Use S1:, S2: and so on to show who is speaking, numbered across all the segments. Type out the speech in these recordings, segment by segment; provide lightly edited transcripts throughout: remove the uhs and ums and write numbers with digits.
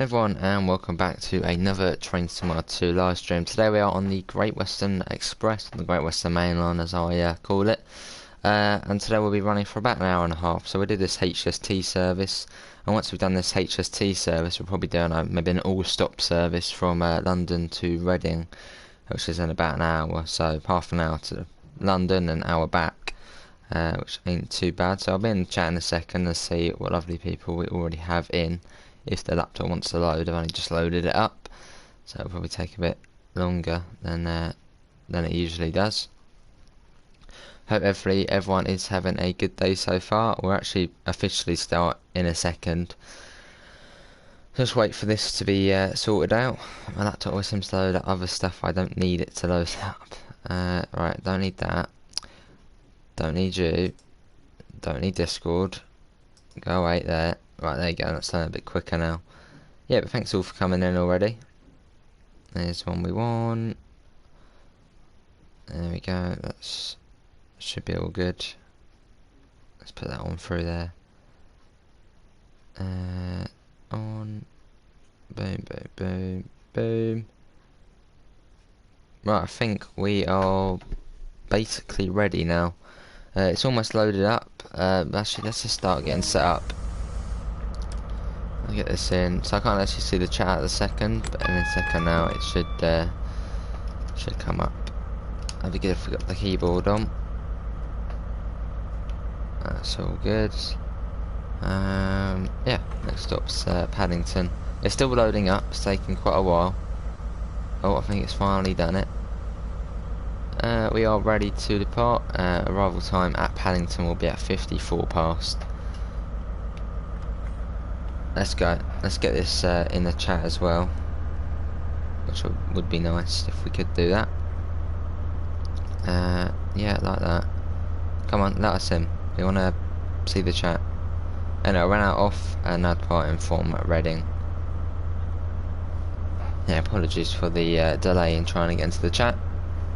S1: Everyone, and welcome back to another Train Simulator 2 live stream. Today we are on the Great Western Express, the Great Western Mainline as I call it, and today we'll be running for about an hour and a half. So we did this HST service, and once we've done this HST service we'll probably do maybe an all-stop service from London to Reading, which is in about an hour, so half an hour to London and an hour back, which ain't too bad. So I'll be in the chat in a second and see what lovely people we already have in. If the laptop wants to load, I've only just loaded it up, so it'll probably take a bit longer than it usually does. Hope everyone is having a good day so far. We'll actually officially start in a second. Just wait for this to be sorted out. My laptop always seems to load up other stuff I don't need it to load up. Right, don't need that. Don't need you. Don't need Discord. Go away there. Right, there you go, that's done a bit quicker now. Yeah, but thanks all for coming in already. There's one we want. There we go, that should be all good. Let's put that one through there. On. Boom, boom, boom, boom. Right, I think we are basically ready now. It's almost loaded up. Actually, let's just start getting set up. I'll get this in, so I can't actually see the chat at the second, but in a second now it should come up. That'd be good if we got the keyboard on. That's all good. Yeah, next stop's Paddington. It's still loading up, it's taking quite a while. Oh, I think it's finally done it. We are ready to depart. Arrival time at Paddington will be at 54 past. Let's go. Let's get this in the chat as well, which would be nice if we could do that. Yeah, like that. Come on, let us in. We want to see the chat. And I ran out off and now departing from Reading. Yeah, apologies for the delay in trying to get into the chat.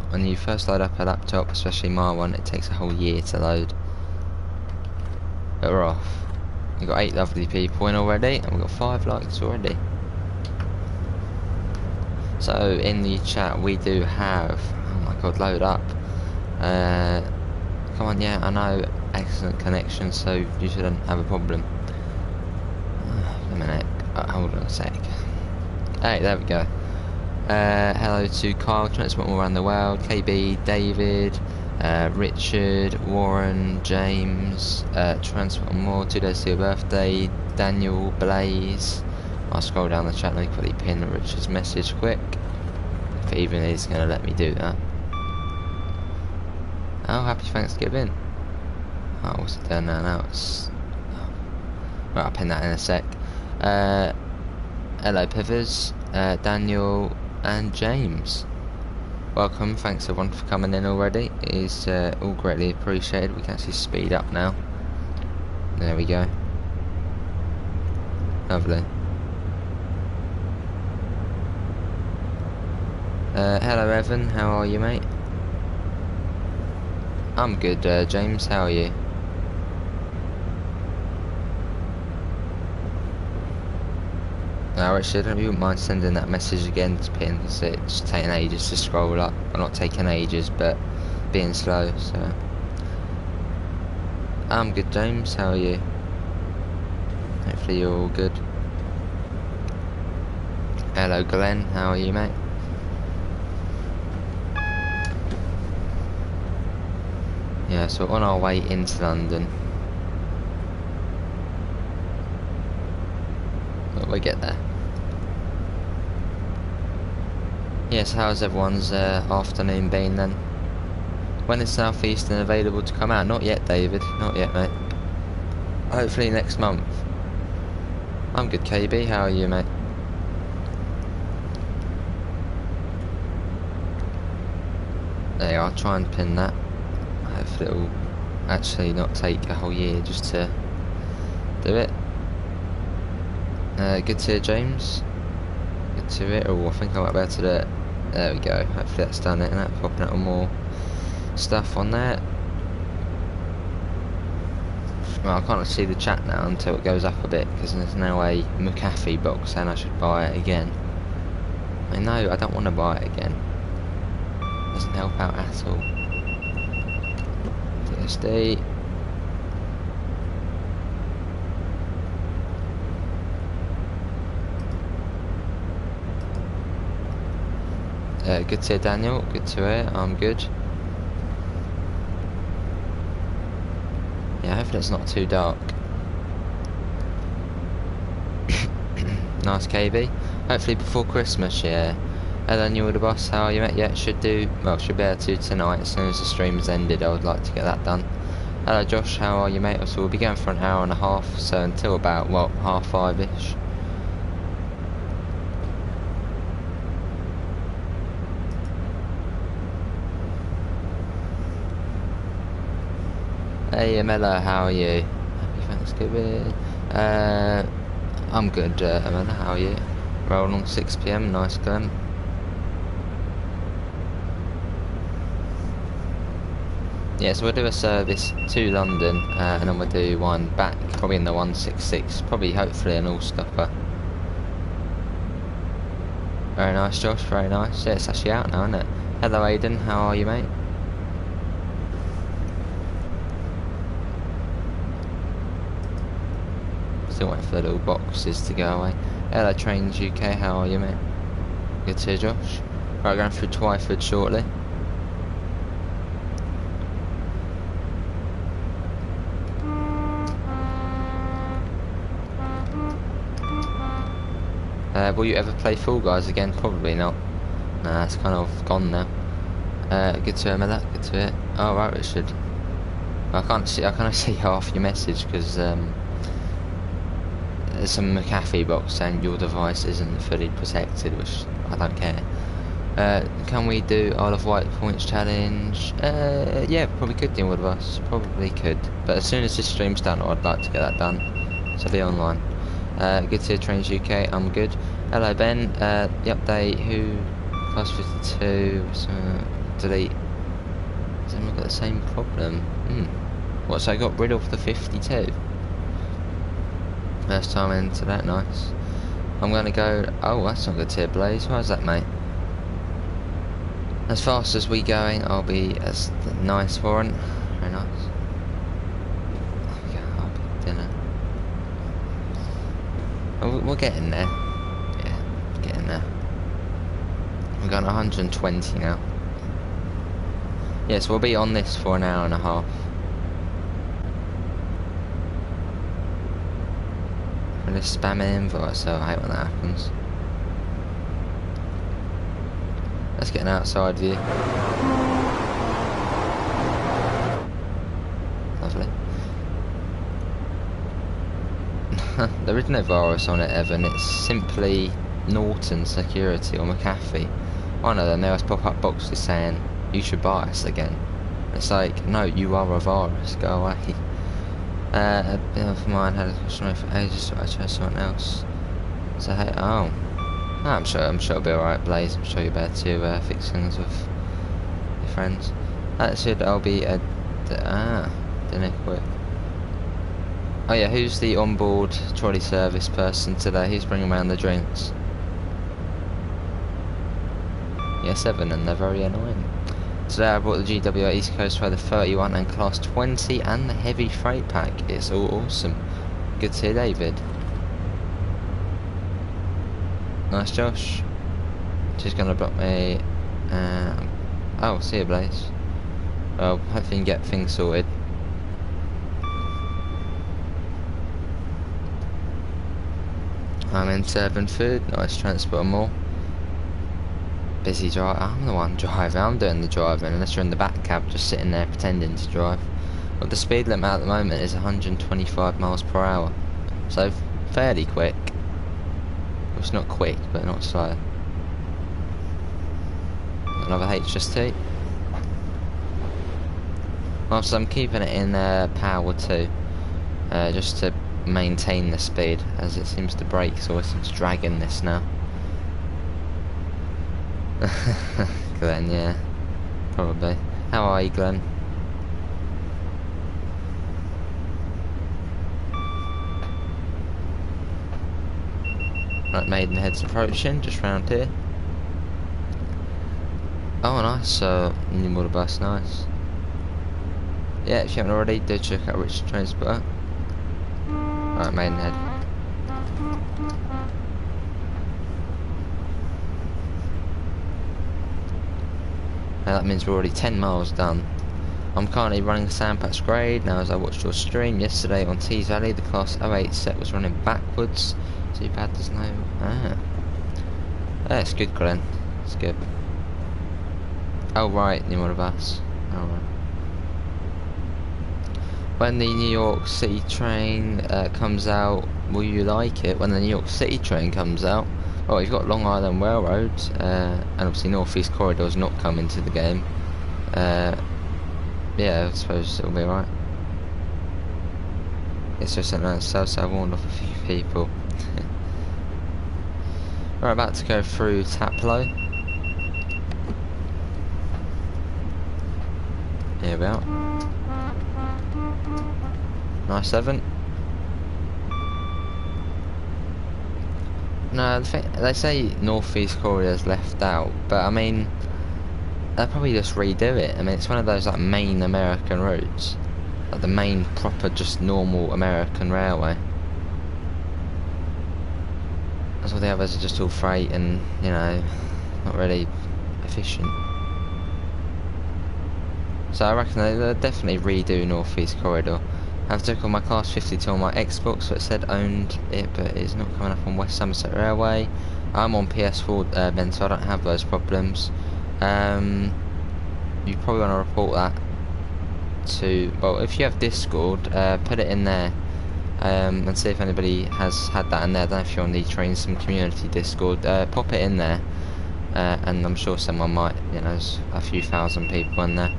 S1: When you first load up a laptop, especially my one, it takes a whole year to load. But we're off. We've got 8 lovely people in already, and we've got 5 likes already. So in the chat we do have, oh my god, load up. Come on, yeah, I know, excellent connection, so you shouldn't have a problem. A minute, hold on a sec. Hey, there we go. Hello to Kyle, Transport all around the world, KB, David, Richard, Warren, James, Transport more, 2 days to your birthday, Daniel, Blaze. I'll scroll down the chat and quickly pin Richard's message quick, if even he's going to let me do that. Oh, happy Thanksgiving. Oh, what's it doing now? Now it's... Oh. Right, I'll pin that in a sec. Hello Pivers, Daniel and James. Welcome, thanks everyone for coming in already. It is all greatly appreciated. We can actually speed up now. There we go. Lovely. Hello Evan, how are you mate? I'm good, James, how are you? Now Richard, if you wouldn't mind sending that message again to pin, because it's taking ages to scroll up. Well, not taking ages, but being slow, so... I'm good, James, how are you? Hopefully you're all good. Hello Glenn, how are you mate? Yeah, so on our way into London. Will we get there? Yes, how's everyone's afternoon been then? When is South Eastern available to come out? Not yet, David. Not yet, mate. Hopefully next month. I'm good, KB. How are you, mate? There you are. I'll try and pin that. Hopefully it'll actually not take a whole year just to do it. Good to hear, James. Good to hear. Oh, I think I might be able to do it. There we go. Hopefully that's done it, and that's popping out more stuff on there. Well, I can't see the chat now until it goes up a bit, because there's now a McAfee box saying I should buy it again. I know, I don't want to buy it again. Doesn't help out at all. TSD. Good to hear, Daniel. Good to hear. I'm good. Yeah, hopefully it's not too dark. Nice, KB. Hopefully before Christmas, yeah. Hello, New Order Boss. How are you, mate? Yeah, should do. Well, should be able to tonight. As soon as the stream has ended, I would like to get that done. Hello, Josh. How are you, mate? So we'll be going for an hour and a half. So until about, well, 5:30ish. Hey, Amela, how are you? Happy Thanksgiving. I'm good, Amela, how are you? Rolling on 6 PM, nice Glenn. Yeah, so we'll do a service to London, and then we'll do one back, probably in the 166, probably hopefully an all-stopper. Very nice, Josh, very nice. Yeah, it's actually out now, isn't it? Hello, Aiden, how are you, mate? Still waiting for the little boxes to go away. Hello, Trains UK, how are you, mate? Good to hear, Josh. Right, going through Twyford shortly. Will you ever play Fall Guys again? Probably not. Nah, it's kind of gone now. Good to hear, Miller. Good to hear. Oh, right, Richard. I can't see half your message because there's some McAfee box saying your device isn't fully protected, which I don't care. Can we do Isle of Wight points challenge? Yeah, probably could do one of us. Probably could. But as soon as this stream's done, I'd like to get that done. So be online. Good to hear, Trains UK. I'm good. Hello, Ben. The update. Who? Class 52. Delete. Has anyone got the same problem? What? So I got rid of the 52. First time into that. Nice. I'm gonna go. Oh, that's not good to hear, Blaze. Why is that, mate? As fast as we going, I'll be as nice, Warren. Very nice. I'll be dinner. We're getting there. Yeah, getting there. We're going 120 now. Yes, we'll be on this for an hour and a half. I'm just spamming invites, so I hate when that happens. Let's get an outside view. Lovely. There is no virus on it, Evan. It's simply Norton Security or McAfee. One of them, they always pop up boxes saying, you should buy us again. It's like, no, you are a virus, go away. A bit of mine had a question for ages, so I chose someone else. So, hey, oh. No, I'm sure it'll be alright, Blaze. I'm sure you're better to fix things with your friends. That should all be a... dinner quick. Oh yeah, who's the onboard trolley service person today? Who's bringing around the drinks? Yes, Evan, and they're very annoying. Today I brought the GWA East Coast Weather 31 and Class 20 and the heavy freight pack. It's all awesome. Good to hear, David. Nice, Josh. She's gonna block me. Oh, see you, Blaze. Well, hopefully you can get things sorted. I'm in serving food. Nice, transport more. Busy drive. I'm the one driving. I'm doing the driving. Unless you're in the back cab, just sitting there pretending to drive. Well, the speed limit at the moment is 125 miles per hour, so fairly quick. It's not quick, but not slow. Another HST. Well, so I'm keeping it in power 2, just to maintain the speed, as it seems to brake, so it's dragging this now. Glenn, yeah, probably. How are you, Glenn? Right, Maidenhead's approaching, just round here. Oh, nice, new water bus, nice. Yeah, if you haven't already, do check out Rich Transport. Right, Maidenhead. Now that means we're already 10 miles done. I'm currently running Sandpatch grade now as I watched your stream yesterday on Tees Valley. The class 08 set was running backwards. Too bad there's no... it's good, Glenn. It's good. Oh right, new water bus. Oh right. When the New York City train comes out, will you like it? When the New York City train comes out, oh, you've got Long Island Railroad, and obviously Northeast Corridor's not coming to the game. Yeah, I suppose it'll be alright. It's just something else, so I warned off a few people. We're about to go through Taplow. Here we are. Nice 7. No, they say Northeast Corridor's left out, but I mean, they'll probably just redo it. I mean, it's one of those like main American routes, like the main proper just normal American railway. As all the others are just all freight and, you know, not really efficient. So I reckon they'll definitely redo Northeast Corridor. I have took on my Class 52 on my Xbox, so it said owned it, but it's not coming up on West Somerset Railway. I'm on PS4, Ben, so I don't have those problems. You probably want to report that to, well, if you have Discord, put it in there, and see if anybody has had that in there. I don't know if you're on the Train Sim community Discord, pop it in there, and I'm sure someone might, you know, there's a few thousand people in there.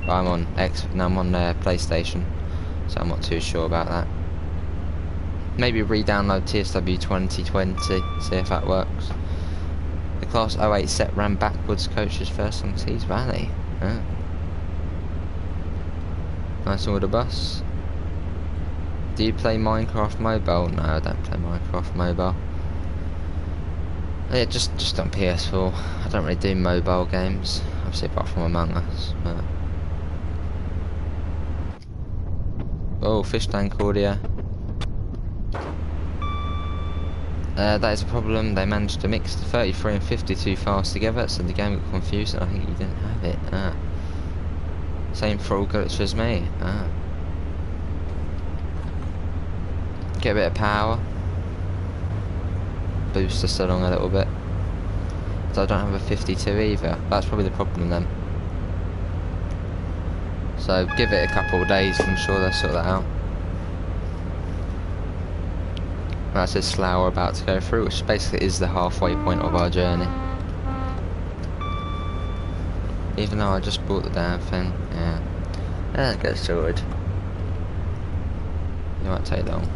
S1: But I'm on I'm on PlayStation, so I'm not too sure about that. Maybe re-download TSW 2020, see if that works. The Class 08 set ran backwards, coaches first on Tees Valley. Oh. Nice order bus. Do you play Minecraft Mobile? No, I don't play Minecraft Mobile. Yeah, just on PS4. I don't really do mobile games, obviously apart from Among Us. But... oh, fish tank audio. That is a problem. They managed to mix the 33 and 52 files together, so the game got confused and I think you didn't have it. Same for all glitch as me. Get a bit of power. Boost us along a little bit. So I don't have a 52 either. That's probably the problem then. So give it a couple of days, I'm sure they'll sort that out. That's a slough we're about to go through, which basically is the halfway point of our journey. Even though I just bought the damn thing, yeah. That gets sorted. It might take long.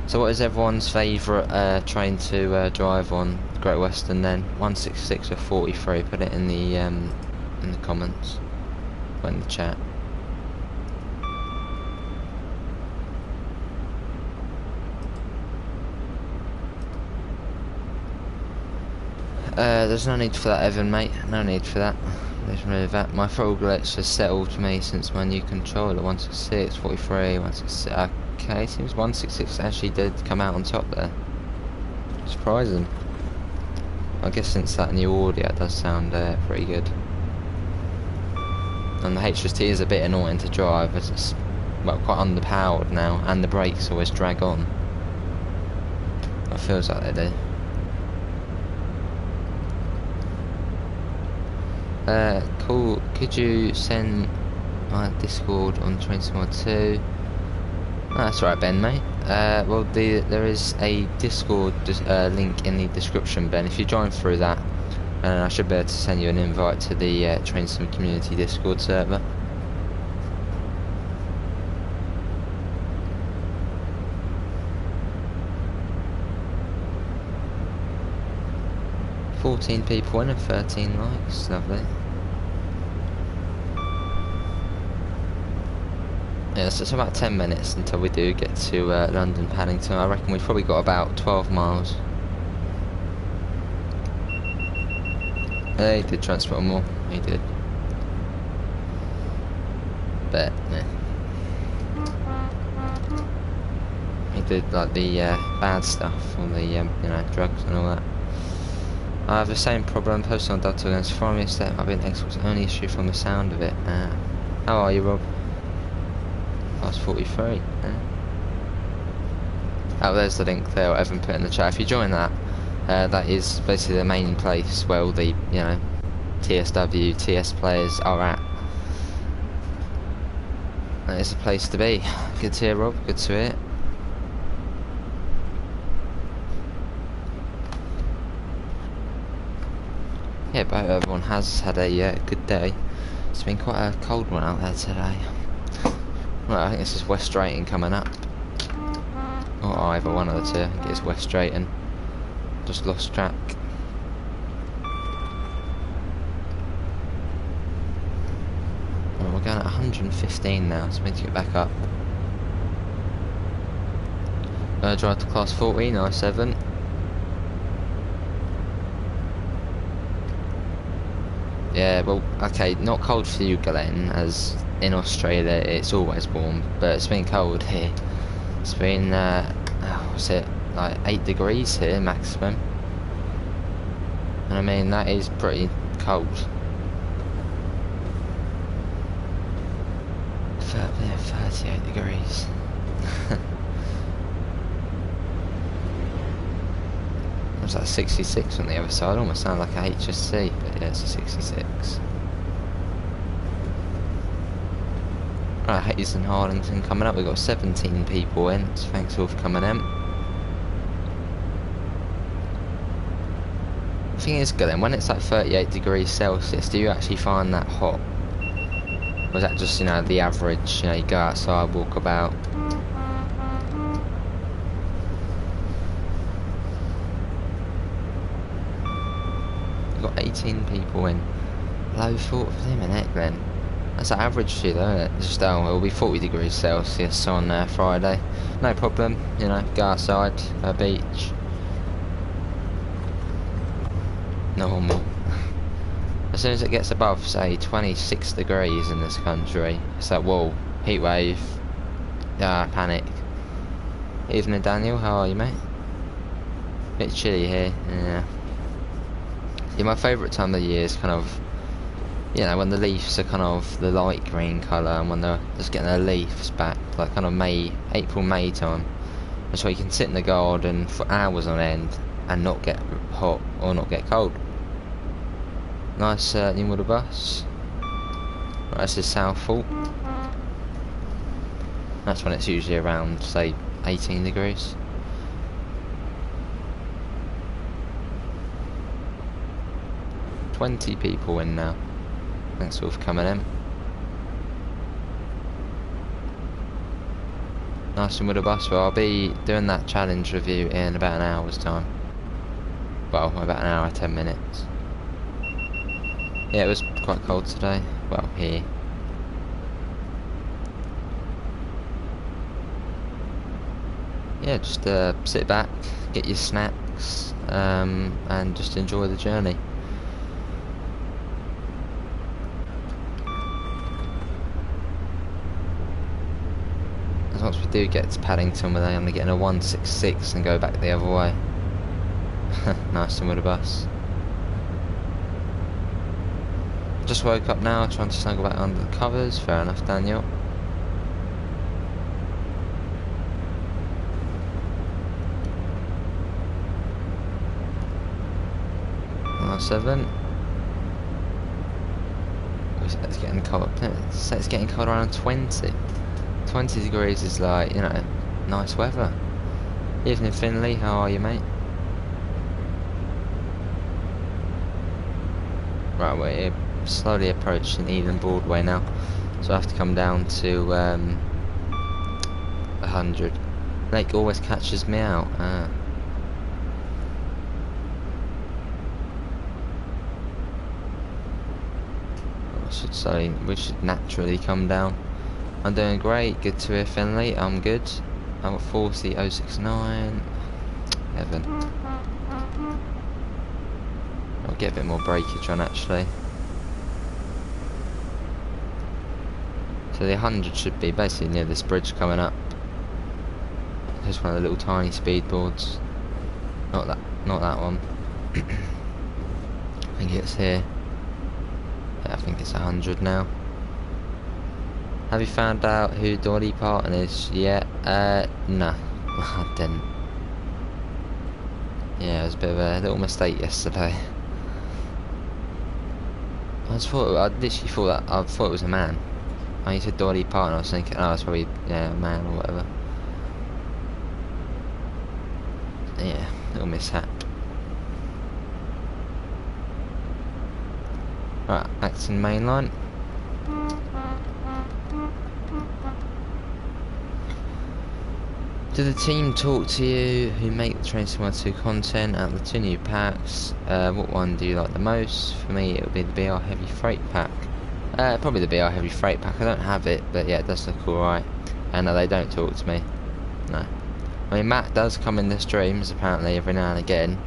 S1: So what is everyone's favourite train to drive on Great Western then? 166 or 43, put it in the comments, or in the chat. There's no need for that, Evan, mate. No need for that. Let's remove that. My throttle glitch has settled to me since my new controller. 166, 43, 166. Okay, seems 166 actually did come out on top there. Surprising. I guess since that new audio, it does sound pretty good. And the HST is a bit annoying to drive as it's, well, quite underpowered now, and the brakes always drag on. It feels like they do. Cool. Could you send my Discord on Train Sim 2? Oh, that's right, Ben, mate. Well, there is a Discord link in the description, Ben. If you join through that, and I should be able to send you an invite to the Train Sim community Discord server. $14 people in and 13 likes, lovely. Yeah, so it's about 10 minutes until we do get to London Paddington. I reckon we've probably got about 12 miles. He did transport more, he did. But, yeah. He did like the bad stuff, all the, you know, drugs and all that. I have the same problem, personal data against from yesterday. I've been Xbox only issue from the sound of it. How are you, Rob? Past 43. Oh, there's the link there, what Evan put in the chat. If you join that, that is basically the main place where all the, you know, TSW, TS players are at. That is the place to be. Good to hear, Rob. Good to hear. Yeah, but everyone has had a good day. It's been quite a cold one out there today. Well, I think this is West Drayton coming up. Or either one of the two. I think it's West Drayton. Just lost track. Well, we're going at 115 now, so we need to get back up. Drive to class 40, nice 7. Yeah, well, okay, not cold for you, Glenn, as in Australia it's always warm, but it's been cold here. It's been, what's it, like 8 degrees here maximum. And I mean, that is pretty cold. Yeah, 38 degrees. It's like 66 on the other side, almost sound like a HSC, but yeah, it's a 66. Right, Hayes and Harlington coming up, we've got 17 people in, so thanks all for coming in. The thing is, Glenn, when it's like 38 degrees Celsius, do you actually find that hot? Or is that just, you know, the average, you know, you go outside, walk about? We've got 18 people in. Low 40 for a minute, Glenn. That's the average for you though, isn't it? Just, it'll be 40 degrees Celsius on Friday. No problem, you know, go outside, go beach. Normal. As soon as it gets above, say, 26 degrees in this country, it's like, whoa, heat wave, panic. Evening, Daniel, how are you, mate? Bit chilly here, yeah. Yeah, my favourite time of the year is kind of, you know, when the leaves are kind of the light green colour and when they're just getting their leaves back, like kind of May, April, May time. That's why you can sit in the garden for hours on end and not get hot or not get cold. Nice new water bus. Right, this is Southall. That's when it's usually around, say, 18 degrees. $20 people in now. Thanks all for coming in. Nice and with a bus. Well, I'll be doing that challenge review in about an hour's time. Well, about an hour, 10 minutes. Yeah, it was quite cold today. Well, here. Yeah, just sit back, get your snacks, and just enjoy the journey. As once we do get to Paddington, we're only getting a 166 and go back the other way. Nice and with a bus. Just woke up now, trying to snuggle back under the covers. Fair enough, Daniel. -7. It's getting cold. It's getting cold around 20. 20 degrees is like, you know, nice weather. Evening, Finley. How are you, mate? Right, we're slowly approaching Eden Broadway now, so I have to come down to 100. Lake always catches me out. I should say we should naturally come down. I'm doing great. Good to hear, Finley. I'm good. I'm at 40069. Heaven. I'll get a bit more breakage on actually. So the 100 should be basically near this bridge coming up. Just one of the little tiny speed boards. Not that one. I think it's here. Yeah, I think it's 100 now. Have you found out who Dolly Parton is yet? No, I didn't. Yeah, it was a bit of a little mistake yesterday. I literally thought it was a man. When you said Dolly Parton, I was thinking, oh, it's probably, yeah, a man or whatever. Yeah, little mishap. Right, Acton Mainline. Do the team talk to you who make the Train Sim 2 content out of the 2 new packs? What one do you like the most? For me, it would be the BR Heavy Freight pack. Probably the BR Heavy Freight pack. I don't have it, but yeah, it does look alright. And no, they don't talk to me. No. I mean, Matt does come in the streams, apparently, every now and again.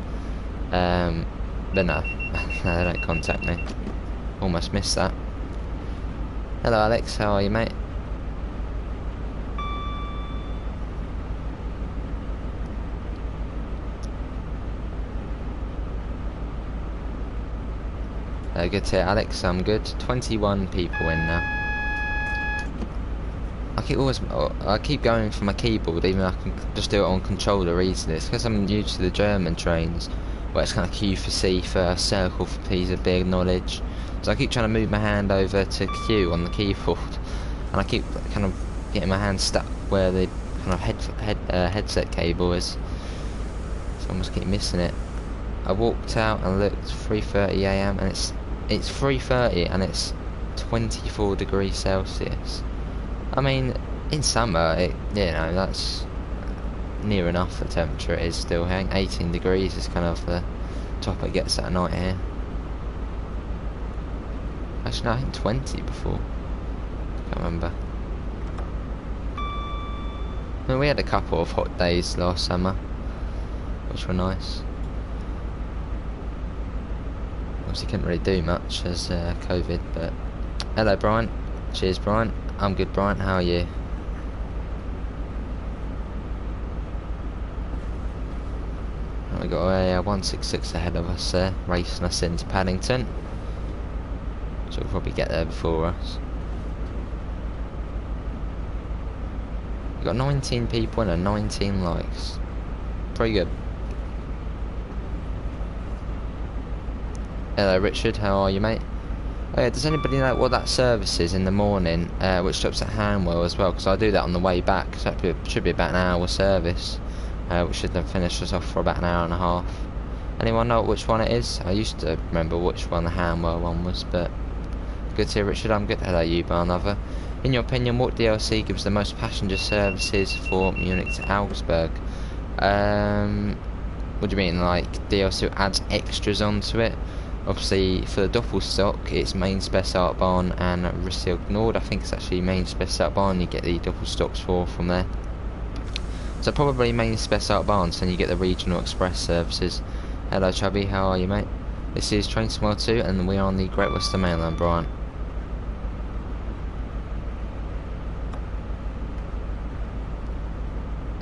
S1: But no. No, they don't contact me. Almost missed that. Hello, Alex. How are you, mate? Good to hear, Alex. I'm good. 21 people in now. I keep going for my keyboard, even though I can just do it on controller easily. It's because I'm used to the German trains, where it's kind of Q for C for circle for P for big knowledge. So I keep trying to move my hand over to Q on the keyboard, and I keep kind of getting my hand stuck where the kind of headset cable is. So I almost keep missing it. I walked out and looked 3:30 AM, and it's 3:30 and it's 24 degrees Celsius. I mean, in summer, you know, that's near enough the temperature it is still here. 18 degrees is kind of the top it gets at night here. Actually, no, I think 20 before. Can't remember. I mean, we had a couple of hot days last summer, which were nice. Obviously couldn't really do much as COVID, but hello Brian. Cheers Brian. I'm good Brian, how are you? We got a 166 ahead of us there, racing us into Paddington. So we'll probably get there before us. We've got 19 people and 19 likes. Pretty good. Hello Richard, how are you mate? Oh yeah, does anybody know what that service is in the morning, which stops at Hanwell as well? Because I do that on the way back, so it should be about an hour service, which should then finish us off for about an hour and a half. Anyone know which one it is? I used to remember which one the Hanwell one was, but good to hear Richard, I'm good. Hello you, bar another. In your opinion, what DLC gives the most passenger services for Munich to Augsburg? What do you mean, like DLC adds extras onto it? Obviously, for the Doppelstock, it's main Spessartbahn and Rissel Nord. I think it's actually main Spessartbahn you get the Doppelstocks for from there. So probably main Spessartbahn, so then you get the regional express services. Hello Chubby, how are you mate? This is Train Sim 2 and we are on the Great Western Mainline, Brian.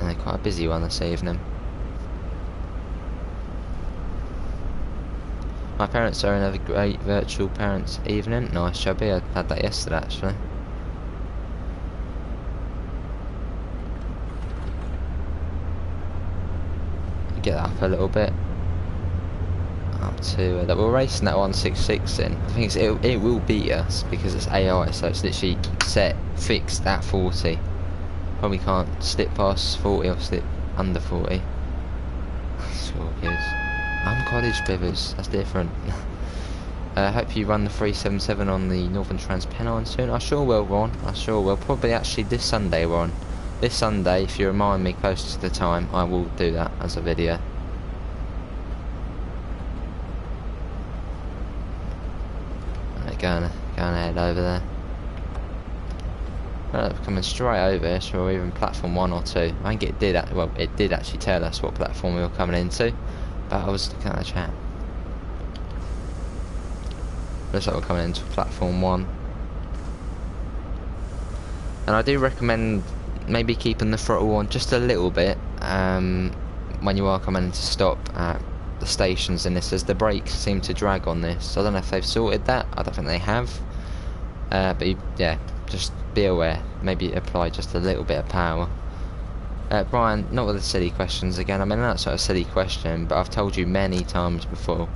S1: And quite a busy one this evening. My parents are another great virtual parents evening. Nice Chubby, I had that yesterday actually. Get that up a little bit. Up to that we're racing that 166 in. I think it will beat us because it's AI, so it's literally fixed at 40. Probably can't slip past 40 or slip under 40. Sure is. I'm College Bivers, that's different. Hope you run the 377 on the Northern Transpennine soon. I sure will, Ron. I sure will. Probably actually this Sunday, Ron. This Sunday, if you remind me closer to the time, I will do that as a video. Right, going ahead over there. Coming straight over here, so we're even platform 1 or 2. I think it did, well, it did actually tell us what platform we were coming into, but I was looking at the chat. Looks like we're coming into platform 1. And I do recommend maybe keeping the throttle on just a little bit when you are coming to stop at the stations in this, as the brakes seem to drag on this. I don't know if they've sorted that, I don't think they have. But yeah, just be aware, maybe apply just a little bit of power. Brian, not with the silly questions again. I mean, that's not a silly question, but I've told you many times before.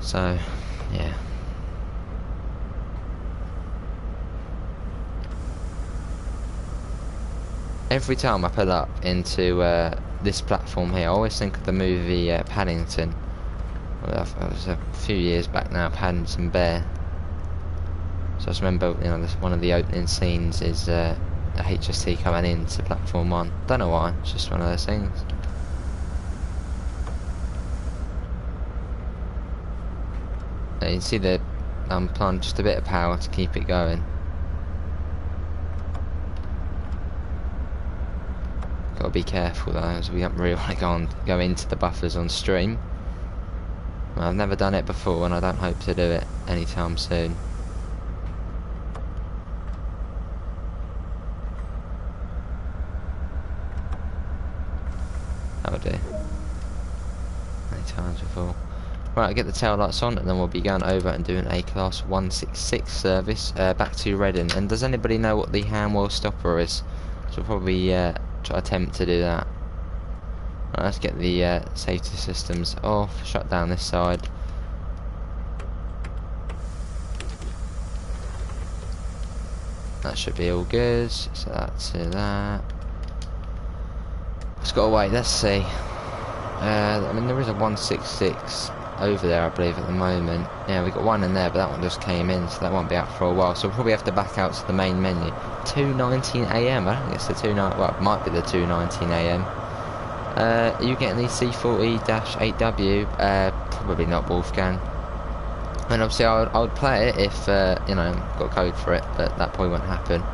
S1: So, yeah. Every time I pull up into this platform here, I always think of the movie Paddington. Well, it was a few years back now, Paddington Bear. So I just remember, you know, one of the opening scenes is a HST coming into platform 1. Don't know why, it's just one of those things. You can see that I'm applying just a bit of power to keep it going. Gotta be careful though, as we don't really want to go into the buffers on stream. Well, I've never done it before, and I don't hope to do it anytime soon. That'll do. Many times before. Right, I'll get the tail lights on, and then we'll be going over and doing a class 166 service back to Reading. And does anybody know what the hand wheel stopper is? So we'll probably try attempt to do that. Right, let's get the safety systems off, shut down this side. That should be all good, so that's that. Just gotta wait, let's see. I mean, there is a 166 over there, I believe, at the moment. Yeah, we got one in there, but that one just came in, so that won't be out for a while. So we'll probably have to back out to the main menu. 2:19 AM. I don't think it's the 2:19. Well, it might be the 2:19 AM. Are you getting the C40-8W? Probably not, Wolfgang. And obviously, I would play it if you know, got a code for it, but that probably won't happen.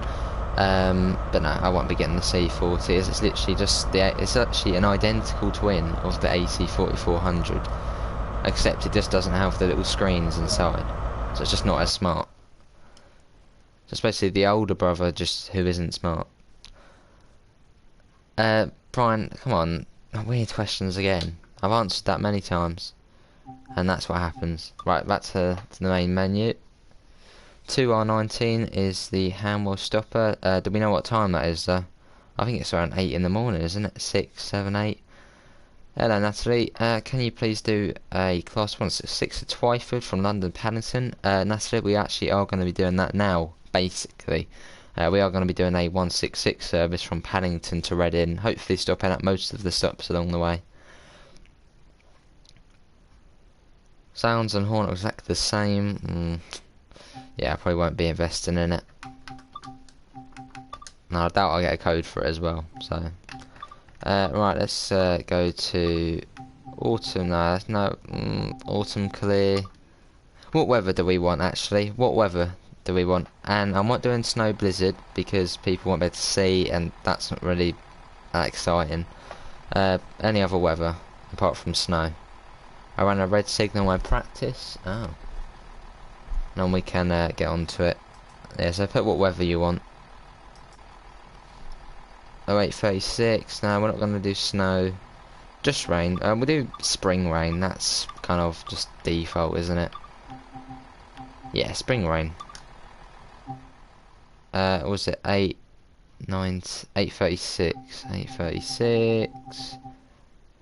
S1: But no, I won't be getting the C40. It's literally just it's actually an identical twin of the AC4400, except it just doesn't have the little screens inside, so it's just not as smart. Just basically the older brother, just who isn't smart. Brian, come on, weird questions again. I've answered that many times, and that's what happens. Right, back to the main menu. 2R19 is the hand wheel stopper. Do we know what time that is though? I think it's around 8 in the morning, isn't it? 6, 7, 8. Hello Natalie, can you please do a class 166 at Twyford from London Paddington? Natalie, we actually are going to be doing that now, basically. We are going to be doing a 166 service from Paddington to Reading, hopefully stopping at most of the stops along the way. Sounds and horn are exactly the same. Yeah, I probably won't be investing in it. No, I doubt I'll get a code for it as well, so... right, let's go to autumn now. No, autumn clear. What weather do we want, actually? What weather do we want? And I'm not doing snow blizzard because people won't be able to see, and that's not really that exciting. Any other weather apart from snow. I ran a red signal in practice. Oh. And we can get onto it. Yeah, so put what weather you want. 0836. No, we're not going to do snow. Just rain. We'll do spring rain. That's kind of just default, isn't it? Yeah, spring rain. Was it 836? 836.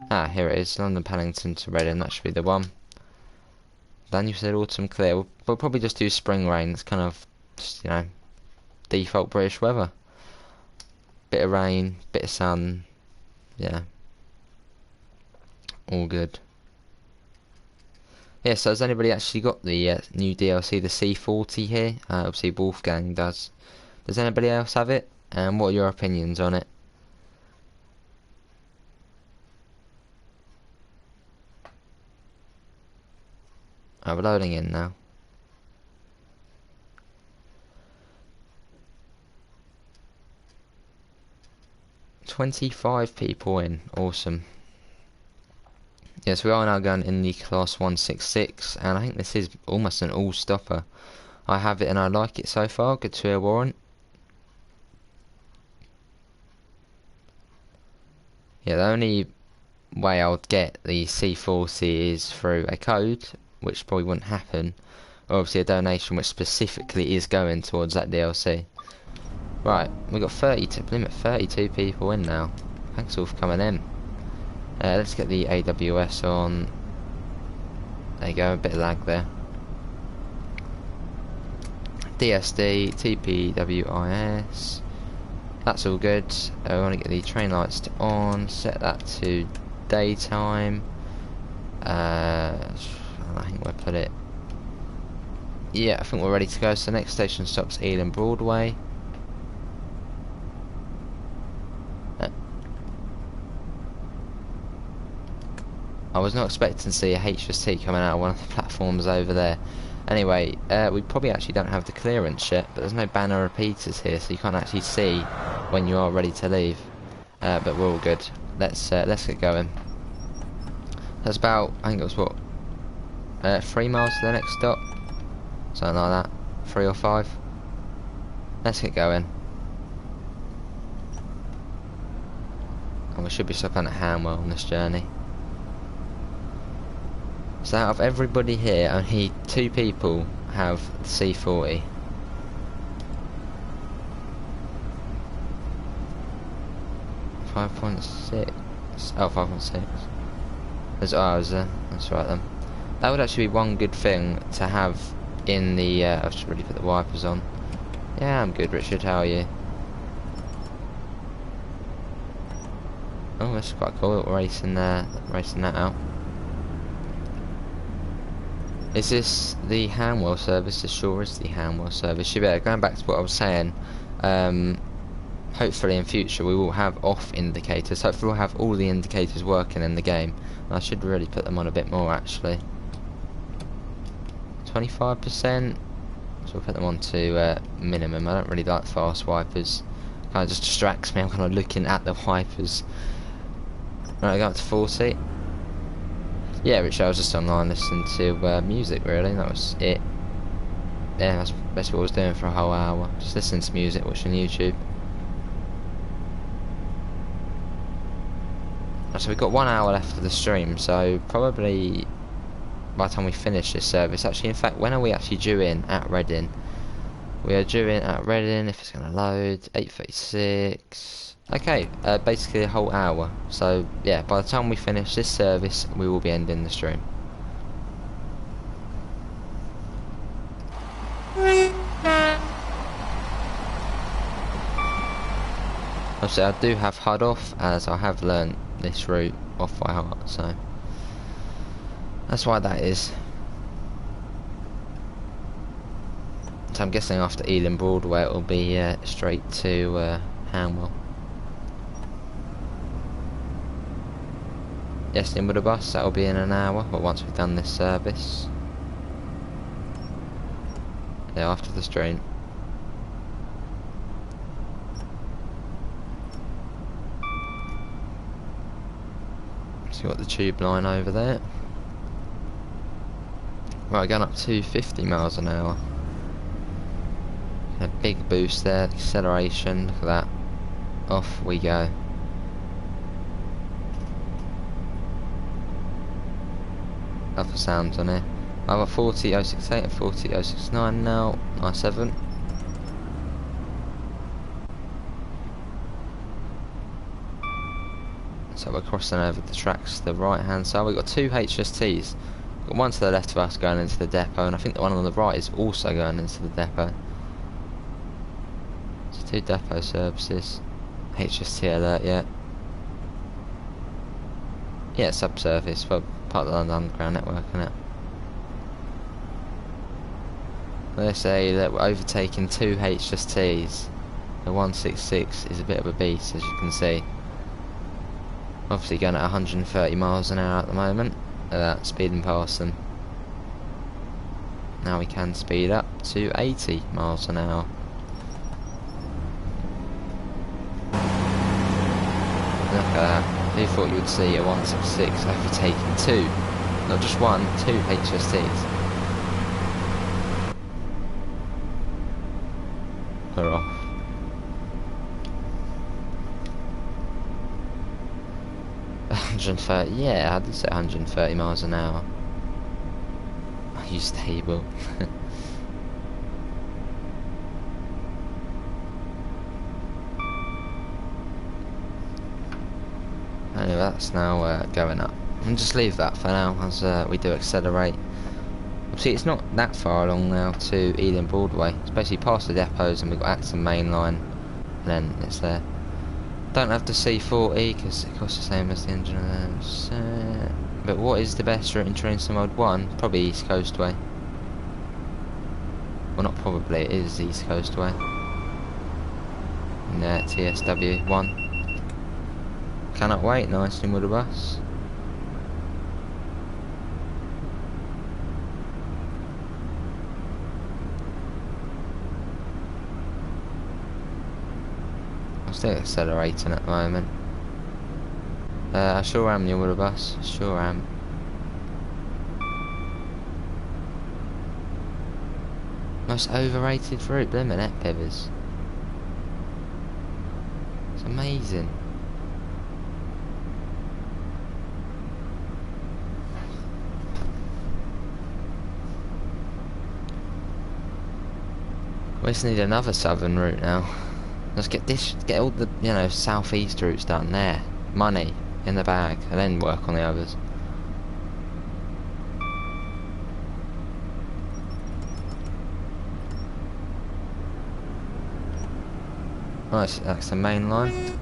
S1: Ah, here it is. London Paddington to Reading. That should be the one. Then you said autumn clear. We'll probably just do spring rain. It's kind of just, you know, default British weather. Bit of rain, bit of sun. Yeah. All good. Yeah, so has anybody actually got the new DLC, the C40 here? Obviously Wolfgang does. Does anybody else have it? And what are your opinions on it? Oh, we're loading in now. 25 people in. Awesome. Yes, we are now going in the class 166, and I think this is almost an all-stopper. I have it and I like it so far. Good to hear, Warren. Yeah, the only way I would get the C40 is through a code, which probably wouldn't happen, or obviously a donation which specifically is going towards that DLC. Right, we've got 32 people in now. Thanks all for coming in. Let's get the AWS on. There you go, a bit of lag there. DSD, TPWIS. That's all good. We want to get the train lights on, set that to daytime. I think we'll put it. Yeah, I think we're ready to go. So next station stops Ealing Broadway. I was not expecting to see a HST coming out of one of the platforms over there. Anyway, we probably actually don't have the clearance yet, but there's no banner repeaters here, so you can't actually see when you are ready to leave. But we're all good. Let's get going. That's about, I think it was what, 3 miles to the next stop, something like that, 3 or 5. Let's get going. And we should be stopping at Hanwell on this journey. So out of everybody here, only 2 people have the C40. .6. Oh, 5.6. There's ours there. That's right then. That would actually be one good thing to have in the. I should really put the wipers on. Yeah, I'm good, Richard. How are you? Oh, that's quite cool. Racing that out. Is this the Hanwell service? This sure is the Hanwell service. You better, going back to what I was saying, hopefully in future we will have off indicators. Hopefully we'll have all the indicators working in the game. And I should really put them on a bit more actually. 25%. So we'll put them on to minimum. I don't really like fast wipers. Kind of just distracts me. I'm kind of looking at the wipers. Right, I go up to 40. Yeah, Rich, I was just online listening to music, really. That was it. Yeah, that's basically what I was doing for a whole hour. Just listening to music, watching YouTube. So we've got 1 hour left of the stream, so probably by the time we finish this service. Actually, in fact, when are we actually due in at Reading? We are due in at Reading, if it's going to load, 8:36. Okay, basically a whole hour. So yeah, by the time we finish this service, we will be ending the stream. Obviously, I do have HUD off, as I have learnt this route off by heart, so that's why that is. So I'm guessing after Ealing Broadway, it will be straight to Hanwell. Yes, in with the bus, that'll be in an hour, but once we've done this service. Yeah, after the stream. So you've got the tube line over there. Right, going up to 50 miles an hour. A big boost there, acceleration, look at that. Off we go. Other sounds on here. I've got 40068 and 40069 now. Nice 7. So we're crossing over the tracks to the right hand side. We've got 2 HSTs. We've got one to the left of us going into the depot, and I think the one on the right is also going into the depot. So 2 depot services. HST alert yet. Yeah, subsurface for part of the London Underground network, isn't it? They say that we're overtaking 2 HSTs. The 166 is a bit of a beast, as you can see. Obviously going at 130 miles an hour at the moment. Look at that, speeding past them. Now we can speed up to 80 miles an hour. at that. Who thought you would see a 166 overtaking two? Not just one, two HSTs. They're off. $130, yeah, I did say 130 miles an hour. Are you stable? Anyway, that's now going up. And just leave that for now as we do accelerate. See, it's not that far along now to Ealing Broadway. It's basically past the depots and we've got Acton Mainline, and then it's there. Don't have the C40 because it costs the same as the engine of those. But what is the best route in Trinity Mode 1? Probably East Coast Way. Well, not probably, it is East Coast Way. And TSW 1. Cannot wait, nicely with the bus. I'm still accelerating at the moment. I sure am new with the bus, sure am. Most overrated fruit, blimmin' that pivers. It's amazing. We just need another southern route now. Let's get this, get all the, you know, southeast routes done there. Money in the bag, and then work on the others. Nice, that's the main line.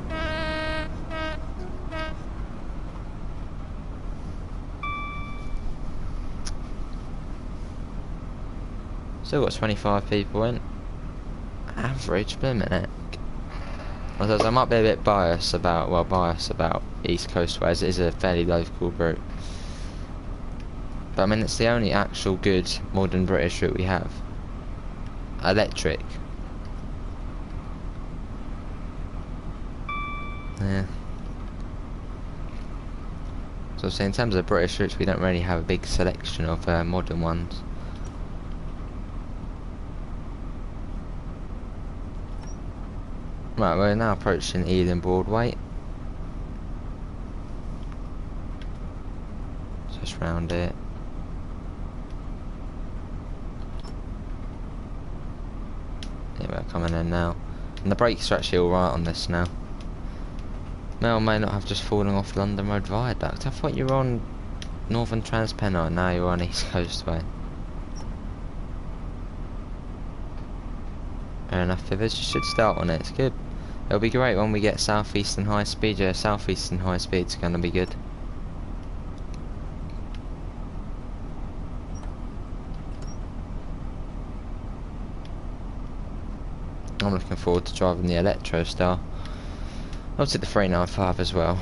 S1: Still got 25 people in. Average, per minute. I might be a bit biased about, East Coast Way, as it is a fairly local route. But I mean, it's the only actual good modern British route we have. Electric. Yeah. So in terms of British routes, we don't really have a big selection of modern ones. Right, we're now approaching Ealing Broadway. Just round it. Yeah, we're coming in now. And the brakes are actually alright on this now. May or may not have just fallen off London Road Viaduct. I thought you were on Northern Transpennine, now you're on East Coast Way. Fair enough, Pivers, you should start on it, it's good. It'll be great when we get southeastern high speed. Yeah, southeastern high speed's gonna be good. I'm looking forward to driving the Electro Star. I'll take the 395 as well.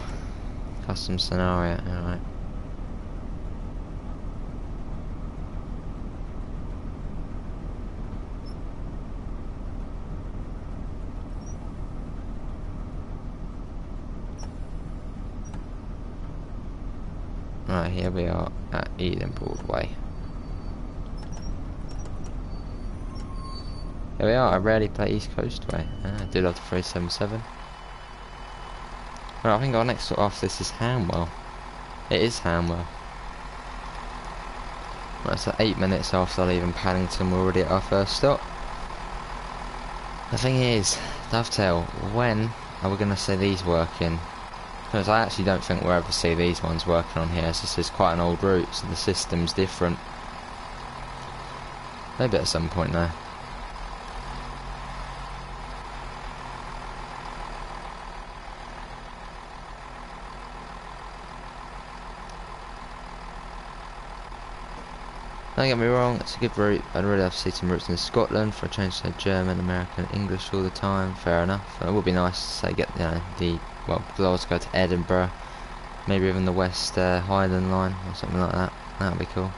S1: Custom scenario, alright. Right, here we are at Ealing Broadway. Here we are, I rarely play East Coast Way. I do love the 377. Right, I think our next stop after this is Hanwell. It is Hanwell. Right, so 8 minutes after I leave in Paddington, we're already at our first stop. The thing is, Dovetail, when are we going to see these working? Because I actually don't think we'll ever see these ones working on here, as this is quite an old route, so the system's different. Maybe at some point though. Don't get me wrong, it's a good route. I'd really love to see some routes in Scotland for a change to German, American, English all the time. Fair enough. It would be nice to say get, you know, Glasgow to Edinburgh, maybe even the West Highland line or something like that. That would be cool.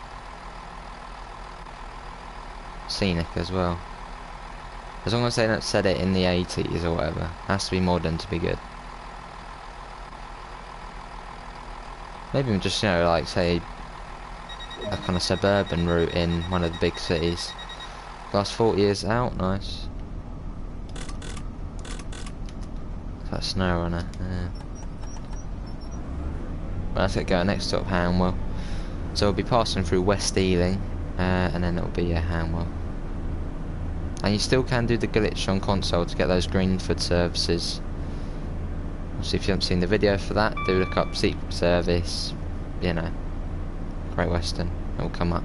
S1: Scenic as well. As long as they don't set it in the 80s or whatever. It has to be modern to be good. Maybe even just, you know, like say a kind of suburban route in one of the big cities. Last 40 years out, nice. That's SnowRunner, yeah. Well, let's get going. Next stop, Hanwell. So we'll be passing through West Ealing, and then it'll be Hanwell. And you still can do the glitch on console to get those Greenford services. Obviously, if you haven't seen the video for that, do look up Secret Service, you know, Great Western, it will come up.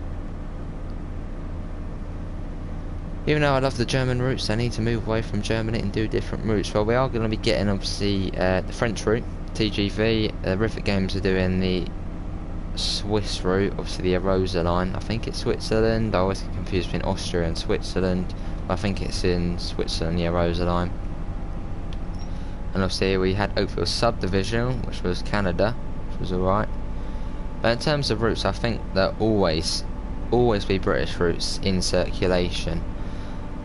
S1: Even though I love the German routes, I need to move away from Germany and do different routes. Well, we are going to be getting, obviously, the French route, TGV. Rivet Games are doing the Swiss route, obviously the Arosa line. I think it's Switzerland. I always get confused between Austria and Switzerland. But I think it's in Switzerland, the Arosa line. And obviously we had Oakville Subdivision, which was Canada, which was alright. But in terms of routes, I think there'll always be British routes in circulation.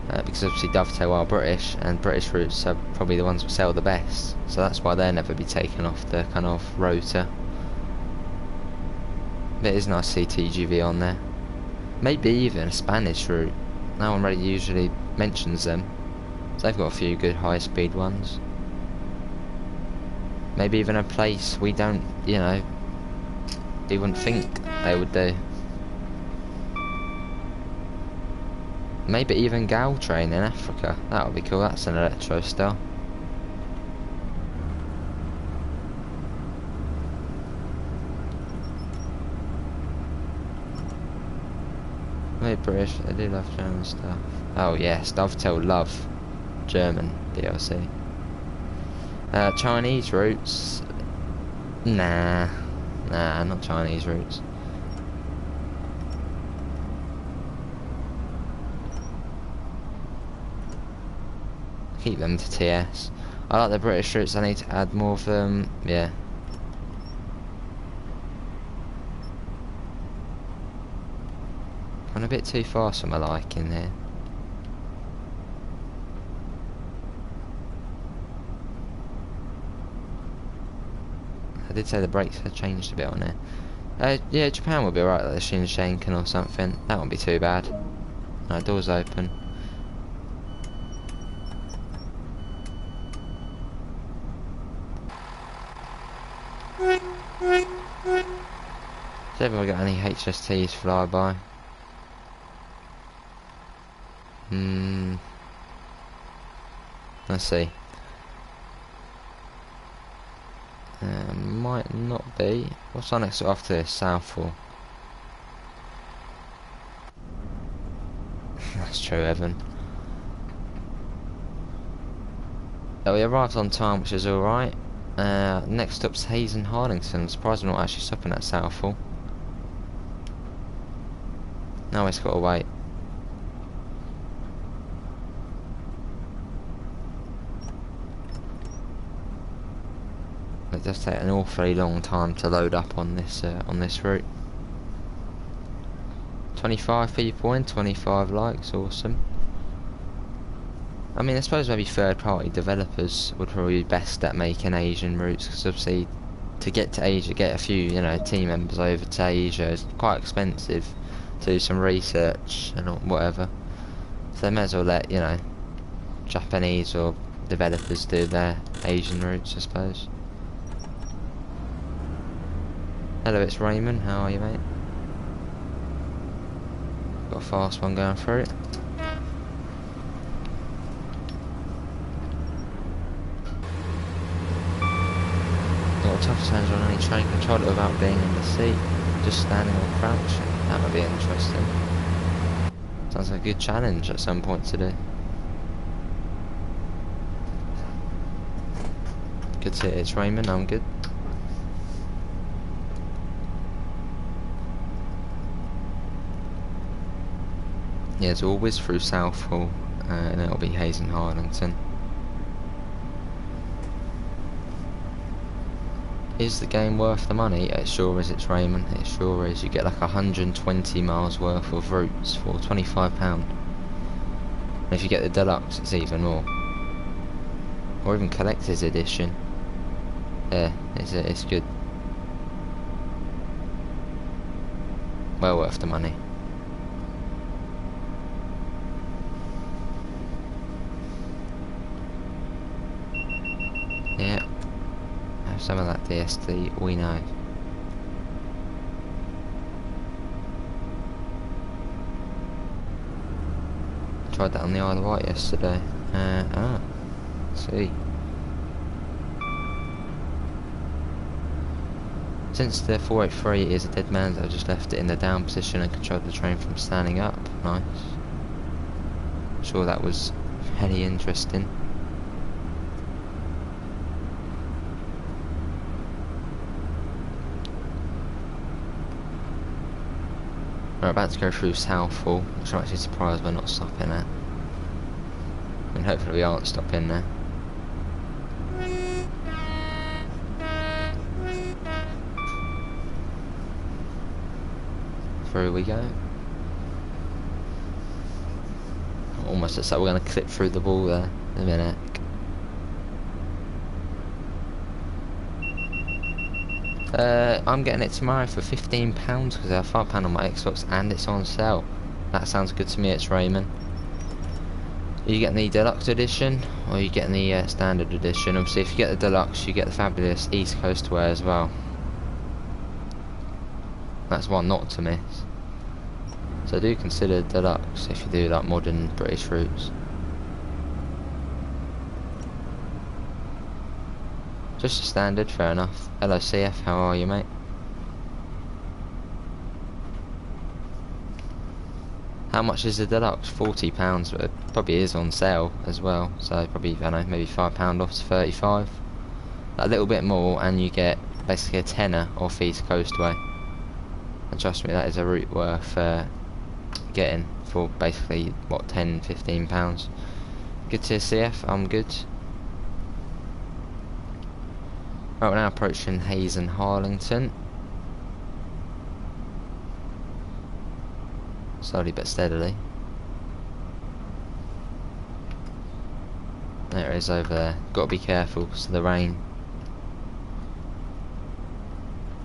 S1: Because obviously Dovetail are British, and British routes are probably the ones that sell the best. So that's why they'll never be taken off the kind of rota. But it is nice to see TGV on there. Maybe even a Spanish route. No one really usually mentions them. So they've got a few good high speed ones. Maybe even a place we don't, you know, you wouldn't think they would do. Maybe even Gal Train in Africa. That would be cool. That's an electro style. Maybe British. They do love German stuff. Oh yes, Dovetail love German DLC. Chinese routes. Nah, not Chinese routes. Keep them to TS. I like the British routes. I need to add more of them. Yeah. I'm a bit too fast for my liking here. I did say the brakes had changed a bit on there. Yeah, Japan would be alright, like the Shinshanken or something. That won't be too bad. No, doors open. Has everyone got any HSTs fly by? Let's see. Might not be. What's our next after this? Southall. That's true, Evan. Oh, we arrived on time, which is alright. Next stop's Hayes and Harlington. I'm surprised we're not actually stopping at Southall. No, it's got to wait. It does take an awfully long time to load up on this route. 25 people in, 25 likes, awesome. I mean, I suppose maybe third-party developers would probably be best at making Asian routes, because obviously to get to Asia, get a few, you know, team members over to Asia is quite expensive. To do some research and whatever. So they may as well let, you know, Japanese or developers do their Asian routes, I suppose. Hello, it's Raymond. How are you, mate? Got a fast one going through it. Got a tough challenge on any train. Control it without being in the seat. Just standing or crouching. That would be interesting. Sounds like a good challenge at some point to do. Good to hear it's Raymond. I'm good. Yeah, it's always through Southall, and it'll be Hayes and Harlington. Is the game worth the money? It sure is, it's Raymond. It sure is. You get like 120 miles worth of routes for £25. And if you get the deluxe, it's even more. Or even collector's edition. Yeah, it's good. well worth the money. Yeah, have some of that DST, we know. Tried that on the Isle of Wight yesterday. See. Since the 483 is a dead man's, I just left it in the down position and controlled the train from standing up. Nice. I'm sure that was very interesting. We're about to go through Southall, which I'm actually surprised we're not stopping at. I mean, hopefully we aren't stopping there. Through we go. Almost looks like we're going to clip through the wall there in a minute. I'm getting it tomorrow for £15 because I have £5 on my Xbox and it's on sale. That sounds good to me. It's Raymond. Are you getting the deluxe edition or are you getting the standard edition? Obviously if you get the deluxe you get the fabulous East Coast wear as well. That's one not to miss. So do consider deluxe if you do like modern British routes. Just a standard, fair enough. Hello CF, how are you mate? How much is the deluxe? £40, but it probably is on sale as well. So probably, I don't know, maybe £5 off to 35. A little bit more and you get basically a tenner off East Coast Way. And trust me, that is a route worth getting for basically, what, £10–15. Good to CF, I'm good. Right, we're now approaching Hayes and Harlington. Slowly but steadily. There it is over there. Got to be careful because of the rain.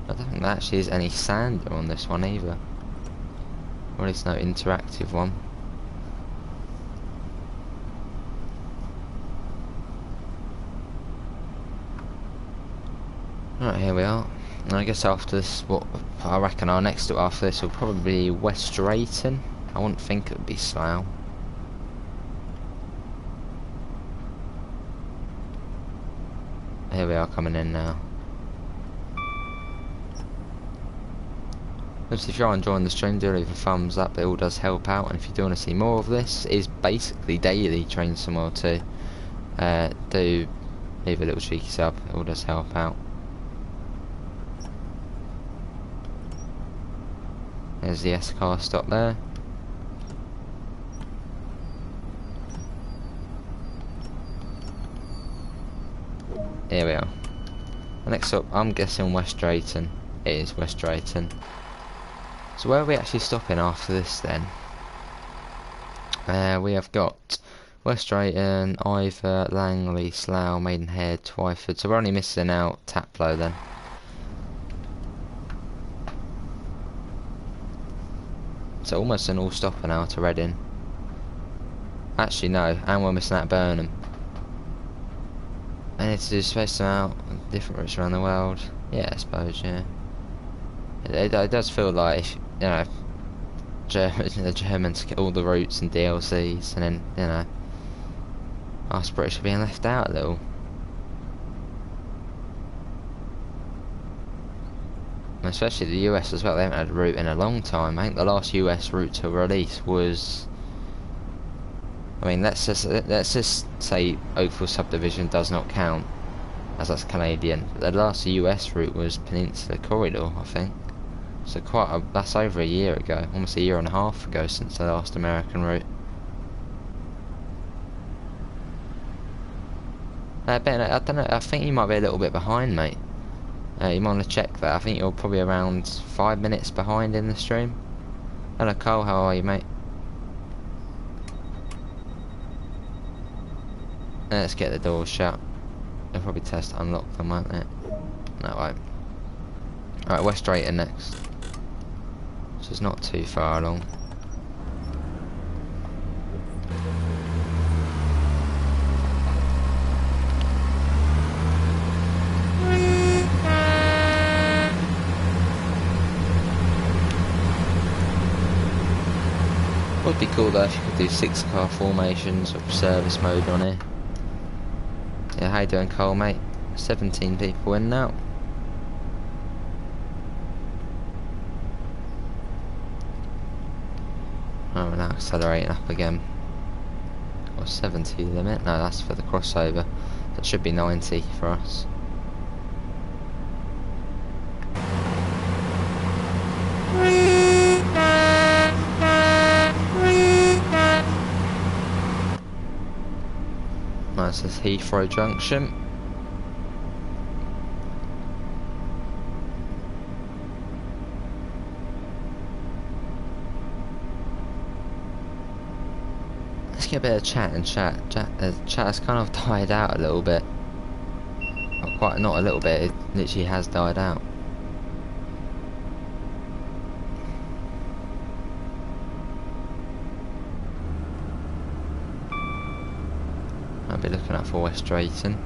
S1: I don't think there actually is any sand on this one either. Or at least no interactive one. Right, here we are. And I guess after this, what I reckon our next stop after this will probably be West Drayton. I wouldn't think it would be Slough. Here we are coming in now. If you are enjoying the stream, do leave a thumbs up, it all does help out. And if you do want to see more of this, it is basically daily Train Somewhere too. Do leave a little cheeky sub, it all does help out. There's the S-car stop there. Here we are. Next up, I'm guessing West Drayton. It is West Drayton. So where are we actually stopping after this then? We have got West Drayton, Ivor, Langley, Slough, Maidenhead, Twyford. So we're only missing out Taplow then. So almost an all-stopper now to Reading. Actually no, and we're missing out Burnham. I need to do space them out, different routes around the world. Yeah, I suppose, yeah. It does feel like, you know, the Germans get all the routes and DLCs, and then, you know, us British are being left out a little. And especially the US as well, they haven't had a route in a long time. I think the last US route to release was, I mean, let's just say Oakville Subdivision does not count, as that's Canadian. But the last US route was Peninsula Corridor, I think. So that's over a year ago, almost a year and a half ago since the last American route. Ben, I don't know, I think you might be a little bit behind, mate. You might want to check that. I think you're probably around 5 minutes behind in the stream. Hello Cole, how are you mate? Let's get the doors shut. They'll probably test to unlock them, won't they? No, won't. Alright, West Drayton next. which is not too far along. Would be cool though if you could do 6-car formations with service mode on here. Yeah, how you doing, Cole, mate? 17 people in now. Oh, we're now accelerating up again. Or 70 limit? No, that's for the crossover. That should be 90 for us. Nice, this is Heathrow Junction. Let's get a bit of chat and chat. Chat has kind of died out a little bit. Well, quite not a little bit. It literally has died out. I'll be looking out for West Drayton.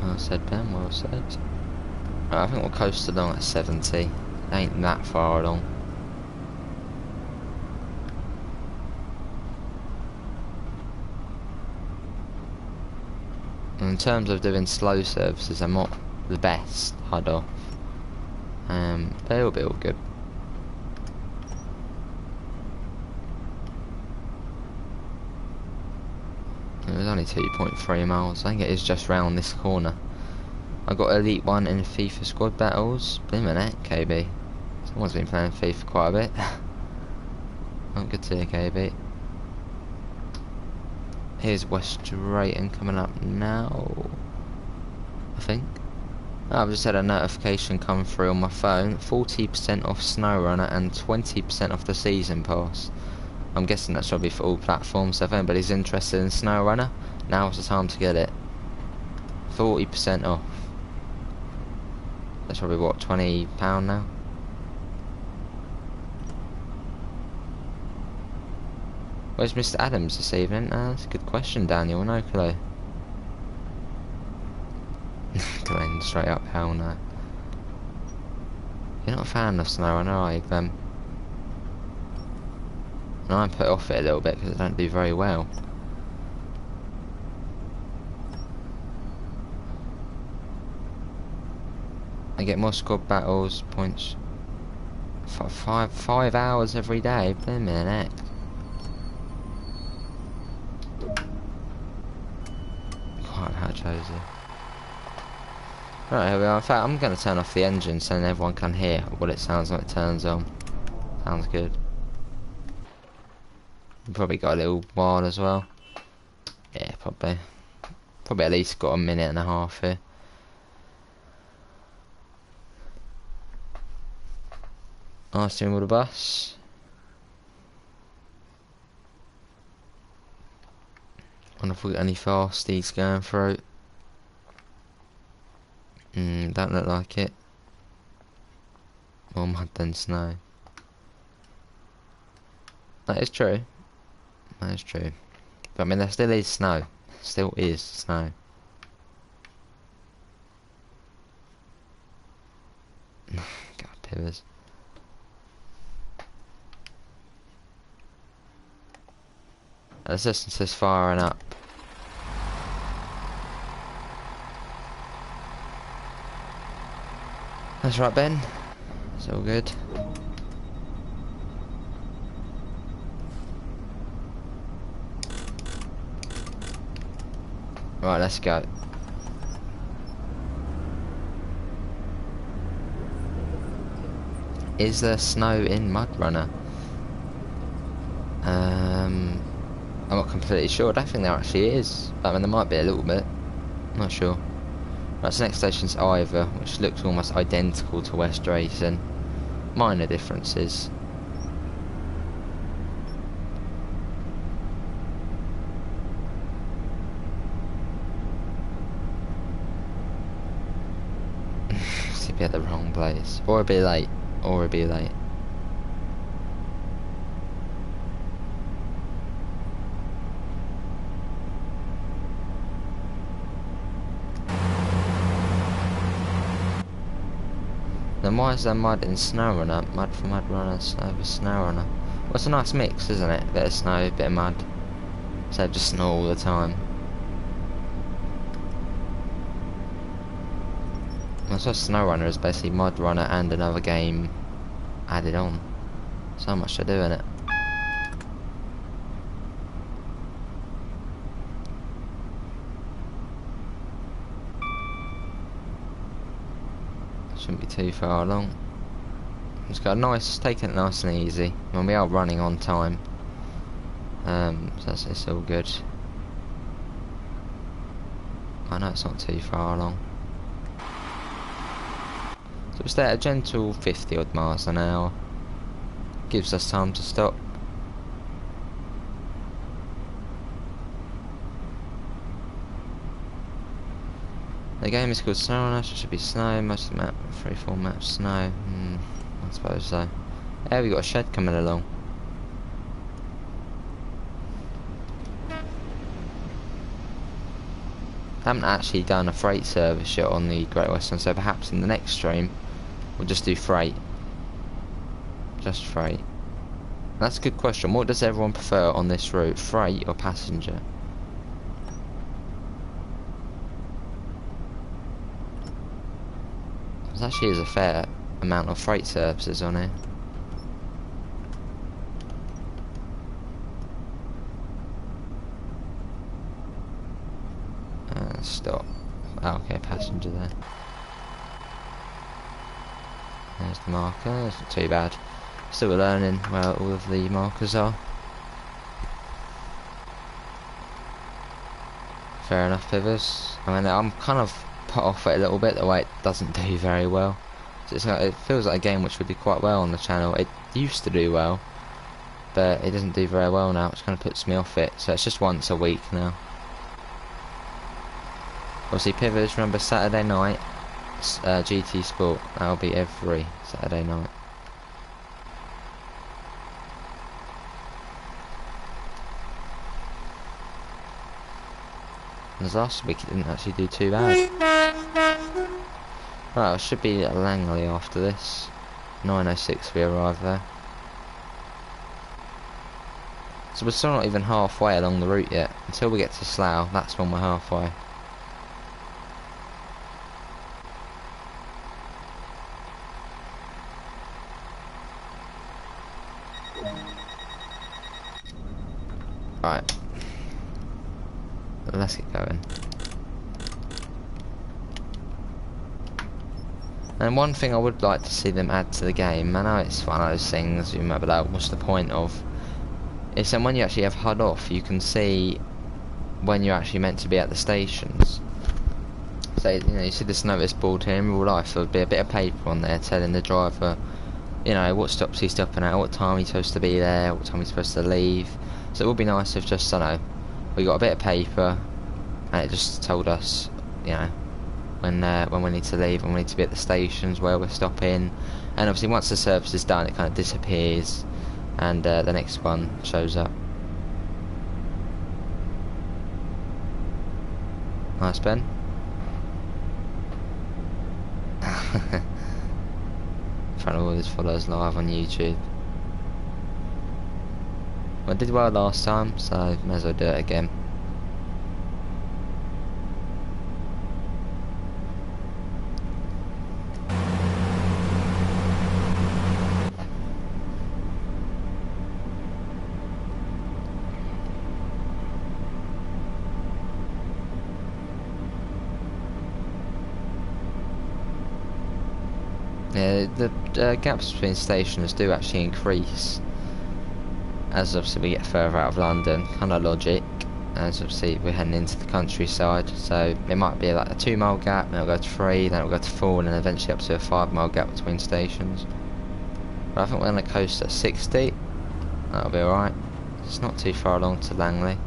S1: Well said, Ben, well said. Right, I think we'll coast along at 70. Ain't that far along. And in terms of doing slow services, I'm not the best HUD off. But it'll be all good. It was only 2.3 miles. I think it is just round this corner. I got Elite 1 in FIFA squad battles. Blimmin' heck, KB. Someone's been playing FIFA quite a bit. Oh, good to hear, KB. Here's West Drayton coming up now, I think. Oh, I've just had a notification come through on my phone. 40% off SnowRunner and 20% off the season pass. I'm guessing that's probably for all platforms, so if anybody's interested in SnowRunner, now's the time to get it. 40% off. That's probably what, £20 now? Where's Mr. Adams this evening? That's a good question, Daniel. No clue. Going straight up, hell no. You're not a fan of SnowRunner, are you, Glenn? And I'm put off it a little bit because I don't do very well. I get more squad battles points. Five hours every day. Blimmin' heck. Quite how Josie. Right, here we are. In fact, I'm going to turn off the engine so everyone can hear what it sounds like it turns on. Sounds good. Probably got a little while as well. Yeah, probably. Probably at least got a minute and a half here. Asking with the bus. Wonder if we got any fasties going through. Don't look like it. More mud than snow. That is true. That is true. But I mean, there still is snow. Still is snow. God, pivers. Resistance is firing up. That's right, Ben. It's all good. Right, let's go. Is there snow in MudRunner? I'm not completely sure. I don't think there actually is. But I mean, there might be a little bit. I'm not sure. Right, so next station's Ivor, which looks almost identical to West Drayton. Minor differences. be at the wrong place. Or it'd be late. Or it'd be late. Then why is there mud in SnowRunner? Mud for mud runner, snow for SnowRunner. Well, it's a nice mix, isn't it? Bit of snow, bit of mud. Instead of just snow all the time. That's why SnowRunner is basically Mud Runner and another game added on. So much to do in it. Shouldn't be too far along. It's got a nice, taking it nice and easy. When we are running on time, so it's all good. I know it's not too far along. So it's there a gentle 50 odd miles an hour. Gives us time to stop. The game is called SnowRunner, so it should be snow. Most of the map, freeform map, snow. I suppose so. Yeah, we got a shed coming along. I haven't actually done a freight service yet on the Great Western, so perhaps in the next stream we'll just do freight. Just freight. That's a good question. What does everyone prefer on this route? Freight or passenger? There actually is a fair amount of freight services on here. Stop. Oh, okay, passenger there. There's the marker. It's not too bad. Still learning where all of the markers are. Fair enough, Pivers. I mean, I'm kind of put off it a little bit the way it doesn't do very well. So it feels like a game which would do quite well on the channel. It used to do well, but it doesn't do very well now, which kind of puts me off it. So it's just once a week now. Obviously, Pivers, remember Saturday night, GT Sport. That'll be every Saturday night. And last week it didn't actually do too bad. Right, I should be at Langley after this. 9:06 we arrive there. So we're still not even halfway along the route yet. Until we get to Slough, that's when we're halfway. Right. Let's get going. And one thing I would like to see them add to the game, I know it's one of those things you might be like, what's the point of? Is that when you actually have HUD off, you can see when you're actually meant to be at the stations. So, you know, you see this notice board here in real life, there would be a bit of paper on there telling the driver, you know, what stops he's stopping at, what time he's supposed to be there, what time he's supposed to leave. So it would be nice if just, I don't know, we got a bit of paper and it just told us, you know, when we need to leave, when we need to be at the stations, where we're stopping. And obviously once the service is done, it kind of disappears and the next one shows up. Nice, Ben. In front of all his followers live on YouTube. I did well last time, so may as well do it again. Yeah, the gaps between stations do actually increase as obviously we get further out of London, kind of logic, as obviously we're heading into the countryside, so it might be like a 2 mile gap, then it'll go to 3, then it'll go to 4, and then eventually up to a 5 mile gap between stations. But I think we're on the coast at 60, that'll be alright. It's not too far along to Langley.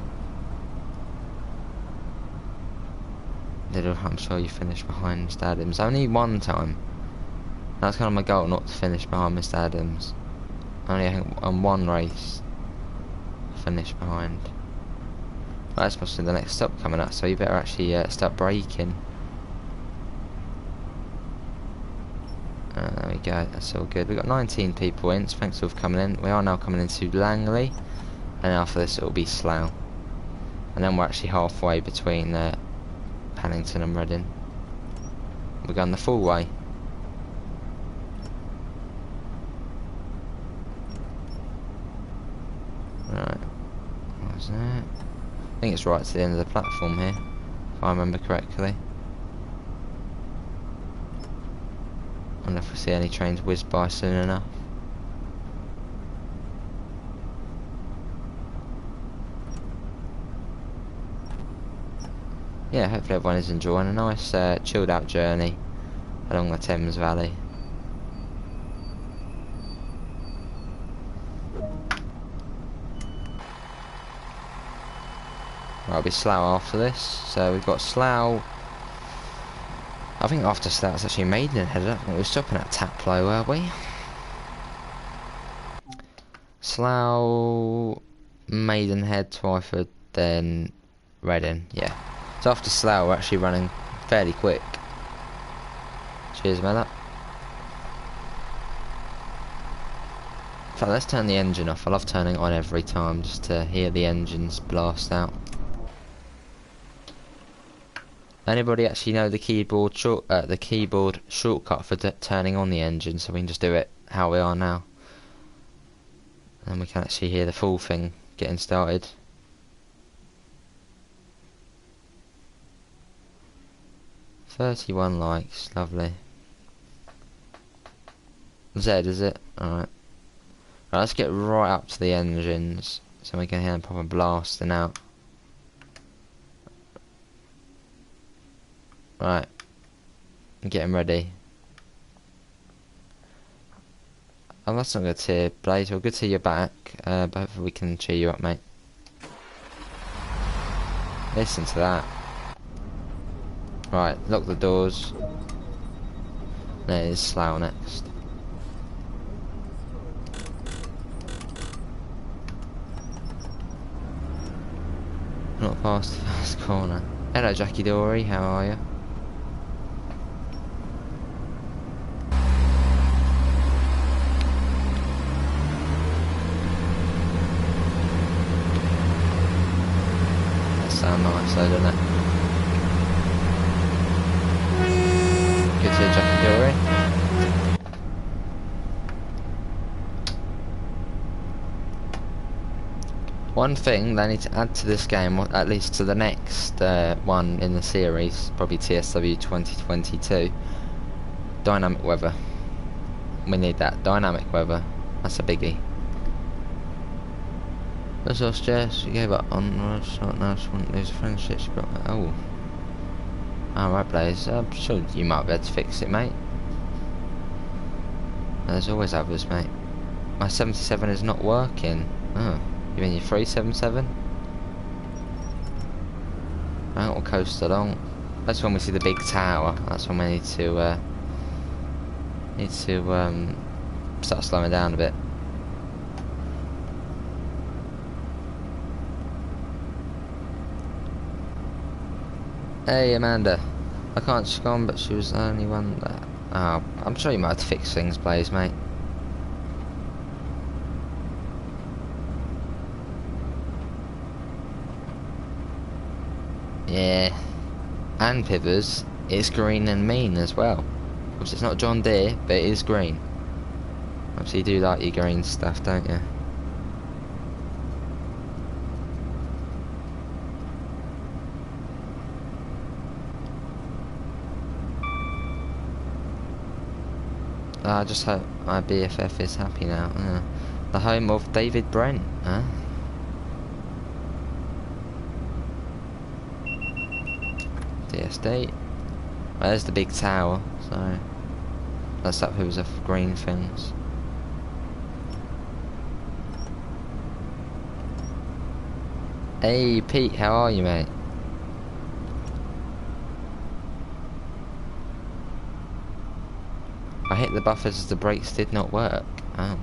S1: I'm sure you finished behind Stadiums only one time. That's kind of my goal, not to finish behind Mr. Adams. Only I think on one race finish behind. Well, that's possibly the next stop coming up, so you better actually start braking. There we go, that's all good. We've got 19 people in, so thanks all for coming in. We are now coming into Langley, and after this it will be Slough. And then we're actually halfway between Paddington and Reading. We're going the full way. Right, what's that? I think it's right to the end of the platform here, if I remember correctly. I wonder if we see any trains whiz by soon enough. Yeah, hopefully everyone is enjoying a nice chilled out journey along the Thames Valley. Right, it'll be Slough after this. So we've got Slough. I think after Slough it's actually Maidenhead. I don't think we were stopping at Taplow, were we? Slough, Maidenhead, Twyford, then Reading. Yeah. So after Slough we're actually running fairly quick. Cheers, Mella. In fact, let's turn the engine off. I love turning it on every time just to hear the engines blast out. Anybody actually know the keyboard shortcut for turning on the engine, so we can just do it how we are now, and we can actually hear the full thing getting started. $31 likes, lovely. Z, is it? Alright. Right, let's get right up to the engines so we can hear them proper blasting out. Right, get him ready. Oh, that's not good to hear, Blaze. Well, good to hear you're back, but hopefully we can cheer you up, mate. Listen to that. Right, lock the doors. There's Slough next. Not past the first corner. Hello, Jackie Dory, how are you? Sound nice though, doesn't it? Good to hear Jackie Dory. One thing they need to add to this game, or at least to the next one in the series, probably TSW 2022, dynamic weather. We need that, dynamic weather. That's a biggie. That's all stress, you gave up on now she wouldn't lose friendship, she brought me. Oh. Alright, Blaze, I'm sure you might be able to fix it, mate. There's always others, mate. My 77 is not working. Oh, you mean your 377? Right, we'll coast along. That's when we see the big tower. That's when we need to start slowing down a bit. Hey Amanda, I can't scum, but she was the only one that... Oh, I'm sure you might have to fix things, Blaze, mate. Yeah. And Pivers, it's green and mean as well. Because it's not John Deere, but it is green. Obviously you do like your green stuff, don't you? I just hope my BFF is happy now. The home of David Brent, huh? DSD. Well, there's the big tower, so that's up who's of green things. Hey Pete, how are you, mate? I hit the buffers as the brakes did not work. Oh.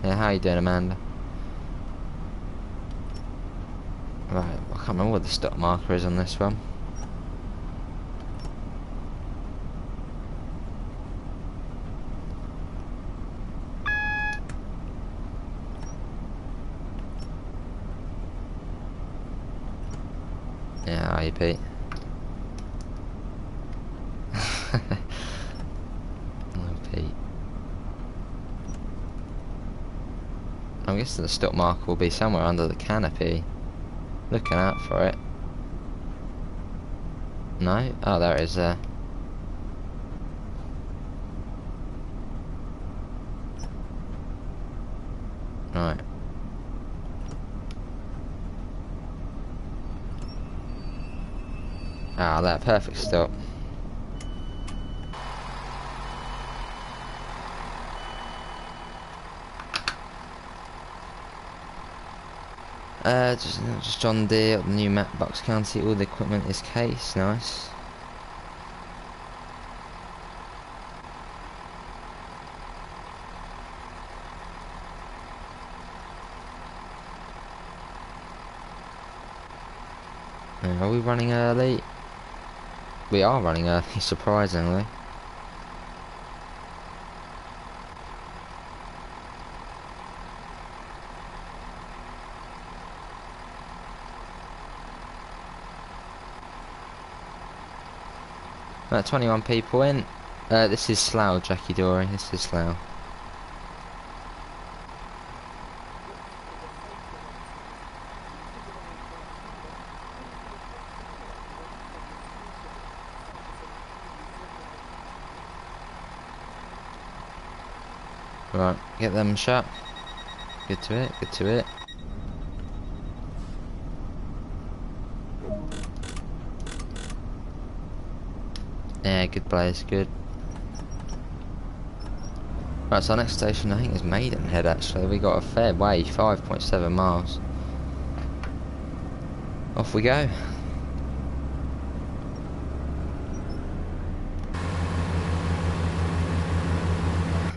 S1: Yeah, how you doing, Amanda? Right, I can't remember what the stop marker is on this one. Yeah, how you, Pete? Oh, Pete. I'm guessing the stop marker will be somewhere under the canopy. Looking out for it. No? Oh, there it is there. Right. Ah, that perfect stop. Just John Deere, the new map, Bucks County, all the equipment is case, nice. Are we running early? We are running early, surprisingly. About 21 people in. This is Slough, Jackie Dory. This is Slough. Right, get them shut. Good to it, good to it. Yeah, good place, good. Right, so our next station I think is Maidenhead actually. We got a fair way, 5.7 miles. Off we go.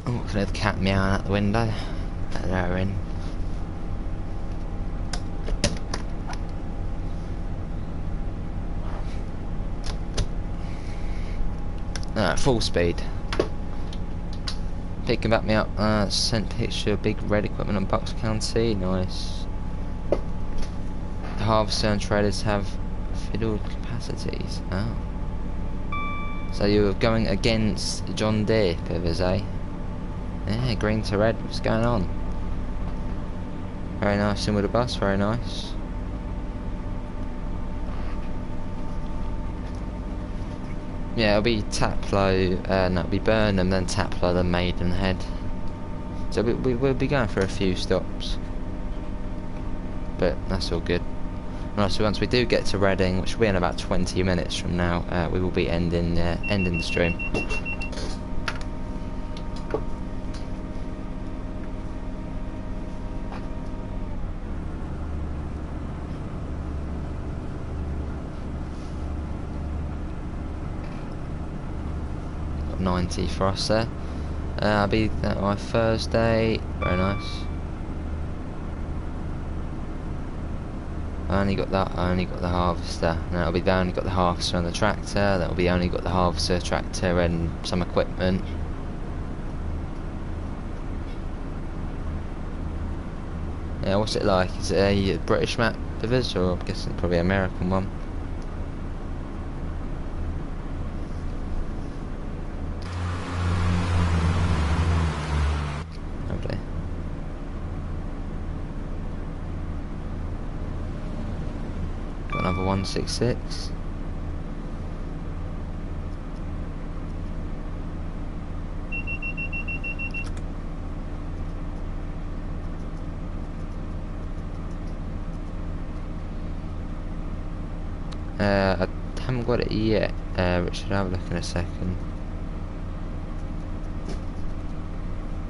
S1: Oh, can I have the cat meowing out the window? Let her in. Full speed. Picking back me up, sent picture of big red equipment on Bucks County, nice. The harvester and traders have fiddled capacities, oh. So you're going against John Deere, Pivers, eh? Yeah, green to red, what's going on? Very nice, in with the bus, very nice. Yeah, it'll be Taplow, no, it'll be Burnham, then Taplow, then Maidenhead. So we'll be going for a few stops. But that's all good. Right, so once we do get to Reading, which will be in about 20 minutes from now, we will be ending the stream. Got 90 for us there. I'll be at my Thursday. Very nice. I only got that. I only got the harvester. And that'll be I only got the harvester and the tractor. That'll be only got the harvester, tractor, and some equipment. Yeah, what's it like? Is it a British map of us, or I'm guessing probably an American one? Lovely. Got another 166. I haven't got it yet, Richard, I'll have a look in a second.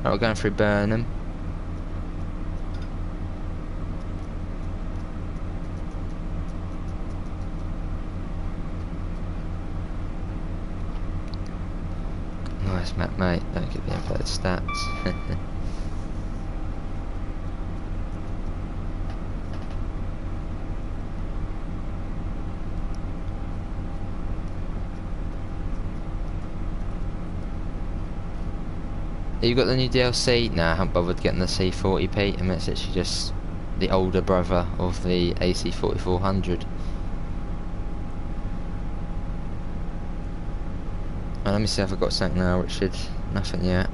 S1: Right, we're going through Burnham. nice map, mate. Don't get the inverted stats. You got the new DLC? Nah, I haven't bothered getting the C40P. I mean, it's actually just the older brother of the AC4400. Well, let me see if I've got something now, Richard. Nothing yet.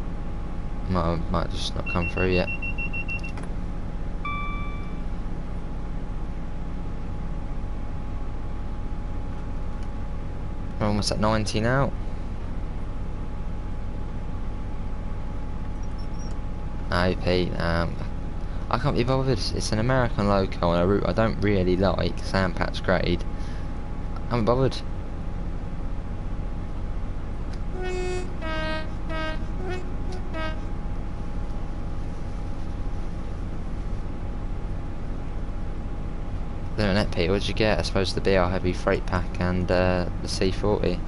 S1: Might just not come through yet. We're almost at 90 now. No, Pete, I can't be bothered. It's an American loco on a route I don't really like, Sandpatch grade. I'm bothered. Doing it, Pete. What'd you get? I suppose the BR Heavy Freight Pack and the C40.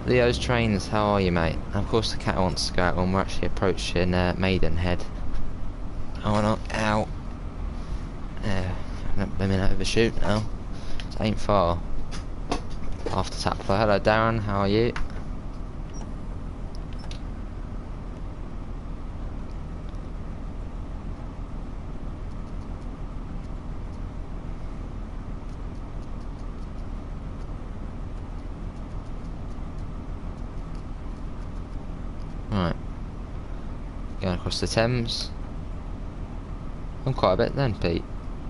S1: Leo's Trains, how are you, mate? And of course the cat wants to go out when we're actually approaching Maidenhead. Oh no, ow. I'm a minute overshoot now. It ain't far. After tap flow. Hello Darren, how are you? Right. Going across the Thames. I'm quite a bit then, Pete.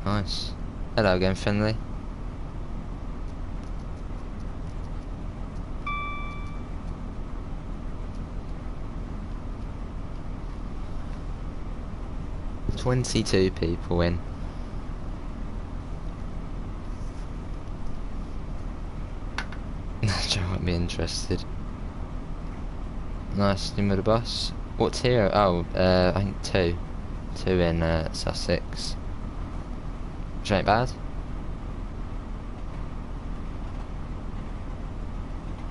S1: Nice. Hello again, Finley. "22 people in." Joe won't be interested. Nice, new with the bus. What's here? Oh, I think two. Two in Sussex. Which ain't bad.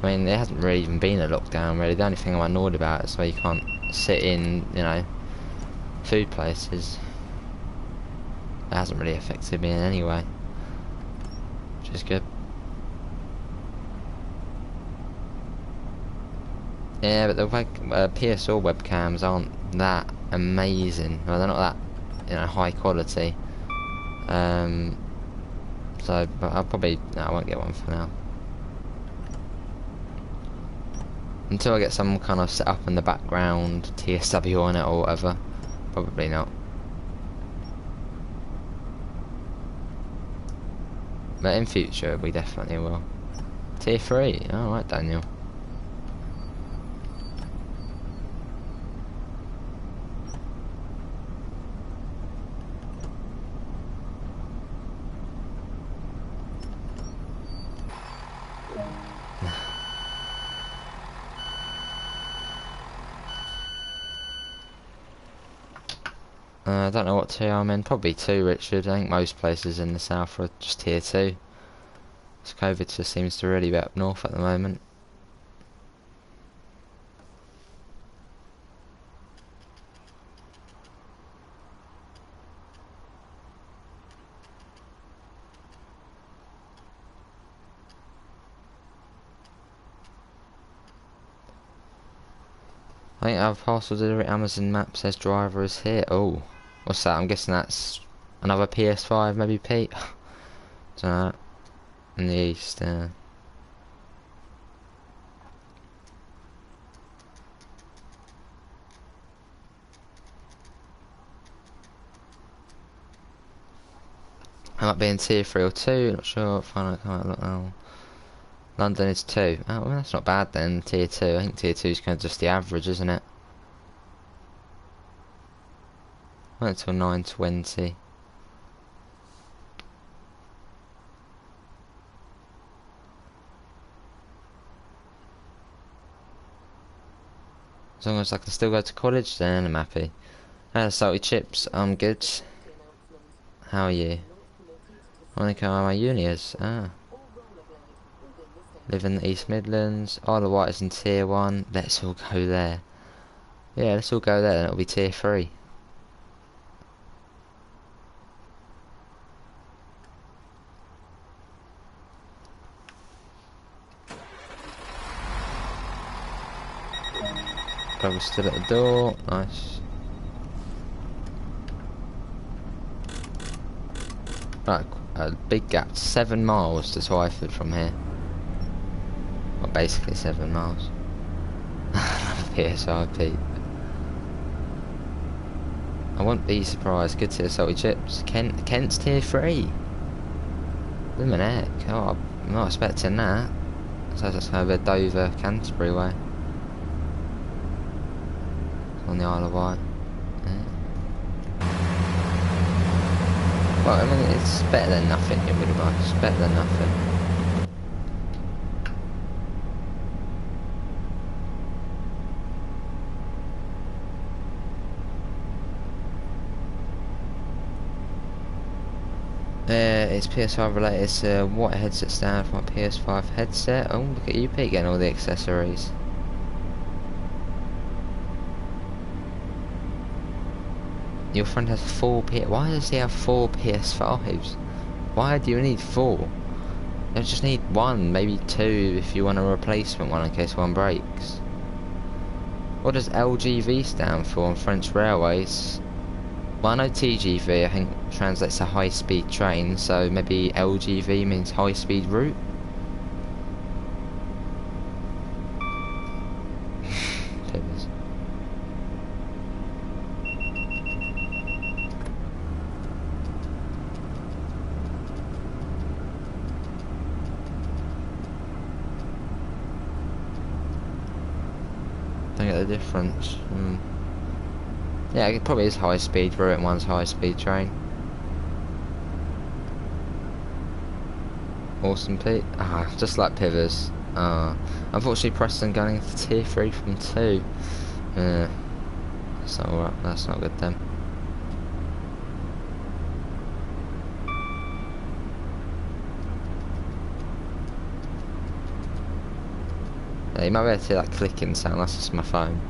S1: I mean, it hasn't really even been a lockdown, really. The only thing I'm annoyed about is where you can't sit in, you know, food places. It hasn't really affected me in any way, which is good. Yeah, but the PSL webcams aren't that amazing. Well, they're not that, you know, high quality. So, but I'll probably, no, I won't get one for now. Until I get some kind of set up in the background, TSW on it or whatever. Probably not. But in future, we definitely will. Tier 3, alright Daniel. I don't know what tier I'm in. Probably 2, Richard. I think most places in the south are just tier 2. So COVID just seems to really be up north at the moment. I think our parcel delivery Amazon map says driver is here. Oh, what's that? I'm guessing that's another PS5, maybe, Pete? Dunno. In the east, As I might be in tier 3 or 2, not sure. Find out, can't look now. London is 2. Oh, well, that's not bad then, tier 2. I think tier 2 is kind of just the average, isn't it? Went until 9:20. As long as I can still go to college, then I'm happy. Salty Chips, I'm good. How are you? Monica, my uni is. Ah. Live in the East Midlands. Isle of Wight is in tier 1. Let's all go there. Yeah, let's all go there, then it'll be tier 3. Probably still at the door. Nice. Right, a big gap. 7 miles to Twyford from here. Well, basically 7 miles. PSIP. I wouldn't be surprised. Good tier salty chips. Kent's tier 3. Blimmin' heck. Oh, I'm not expecting that. So that's over Dover, Canterbury way. On the Isle of Wight. Yeah. Well, I mean, it's better than nothing, it would have. It's better than nothing. It's PS5 related. It's what headset stand for my PS5 headset. Oh, look at you, Pete, getting all the accessories. Your friend has 4 Why does he have 4 PS5s? Why do you need 4? You just need 1, maybe 2 if you want a replacement one in case one breaks. What does LGV stand for on French railways? Well, I know TGV, I think, translates to high speed train, so maybe LGV means high speed route? Don't get the difference. Yeah, it probably is high speed route and one's high speed train. Awesome, Pete. Ah, just like Pivers. Unfortunately, Preston going to tier 3 from 2. That's not alright. That's not good then. Yeah, you might be able to hear that clicking sound. That's just my phone.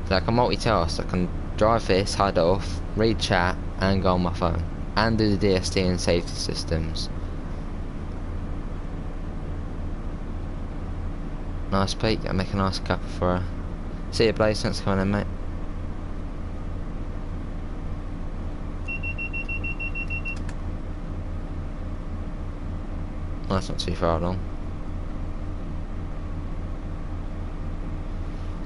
S1: So I can multitask. I can drive this, hide it off, read chat, and go on my phone, and do the DST and safety systems. Nice, Pete. I make a nice cup for her. See you, Blaze. Thanks for coming in, mate. Oh, that's not too far along.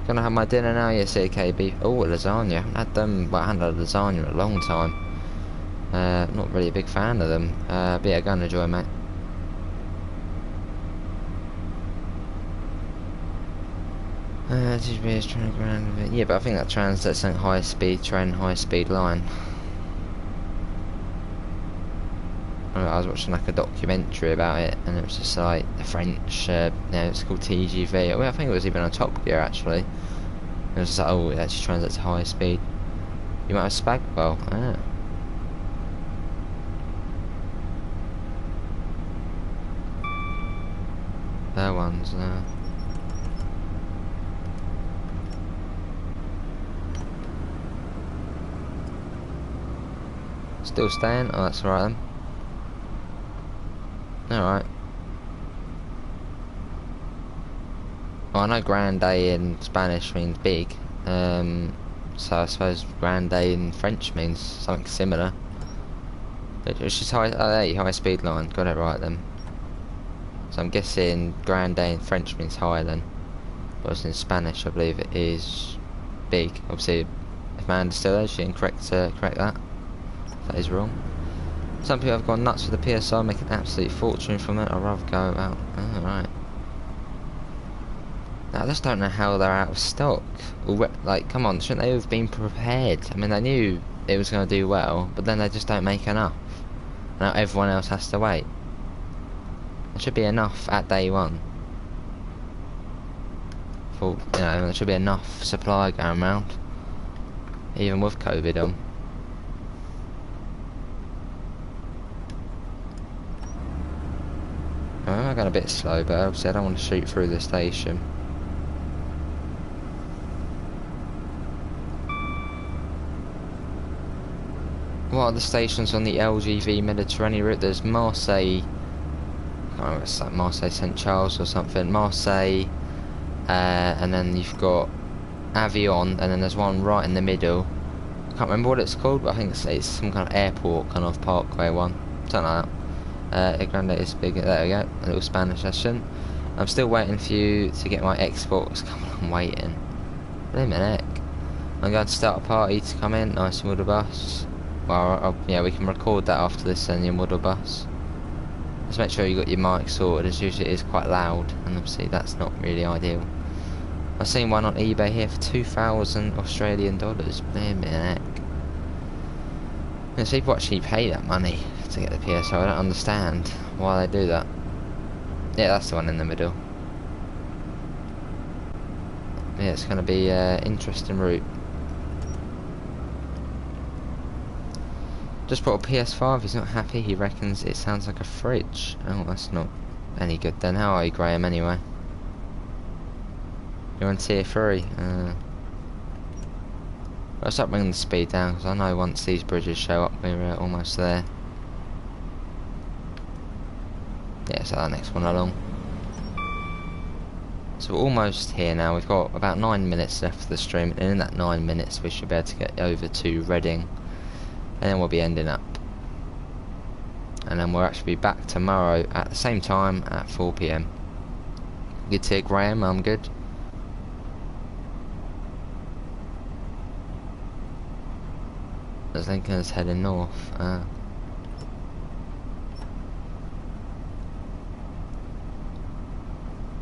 S1: Gonna have my dinner now, yes, KB. Oh, a lasagna. I haven't had them, but I haven't had a lasagna in a long time. Not really a big fan of them. But yeah, go and enjoy, mate. TGV is trying to ground. Yeah, but I think that translates to high speed train, high speed line. I was watching like a documentary about it, and it was just like the French, it's called TGV. Well, I think it was even on Top Gear actually. It was just like, oh, it actually translates to high speed. You might have spag bowl. Ah. There one's there. Still staying? Oh, that's alright then. Alright. Well, I know grande in Spanish means big, so I suppose grande in French means something similar. But it's just high speed line, got it right then. So I'm guessing grande in French means high then. But in Spanish I believe it is big. Obviously, if Amanda's still there, she can correct that. If that is wrong. Some people have gone nuts for the PSI, make an absolute fortune from it. I'd rather go out. Alright. I just don't know how they're out of stock. Like, come on, shouldn't they have been prepared? I mean, they knew it was going to do well, but then they just don't make enough. Now everyone else has to wait. There should be enough at day one. For, there should be enough supply going around. Even with COVID on. I'm going a bit slow, but obviously I don't want to shoot through the station. What are the stations on the LGV Mediterranean route? There's Marseille, I can't remember, it's like Marseille St Charles or something, Marseille, and then you've got Avion, and then there's one right in the middle. I can't remember what it's called, but I think it's some kind of airport, kind of parkway one, something like that. El Grande is big. There we go, a little Spanish session. I'm still waiting for you to get my Xbox. Come on, I'm waiting. Blimey heck. I'm going to start a party to come in. Nice model bus. Well, yeah, we can record that after this then, your model bus. Just make sure you got your mic sorted, as usually it is quite loud, and obviously that's not really ideal. I've seen one on eBay here for 2,000 Australian dollars. Blimey heck. There's people actually pay that money to get the PSO. I don't understand why they do that. Yeah, that's the one in the middle. Yeah, it's going to be an interesting route. Just bought a PS5, he's not happy, he reckons it sounds like a fridge. Oh, that's not any good then. How are you, Graham, anyway? You're on tier 3. I'll start bringing the speed down, because I know once these bridges show up, we're almost there. Yeah, so that next one along. So we're almost here now. We've got about 9 minutes left of the stream, and in that 9 minutes we should be able to get over to Reading, and then we'll be ending up. And then we'll actually be back tomorrow at the same time at 4 PM. Good to hear, Graham. I'm good. As Lincoln's heading north.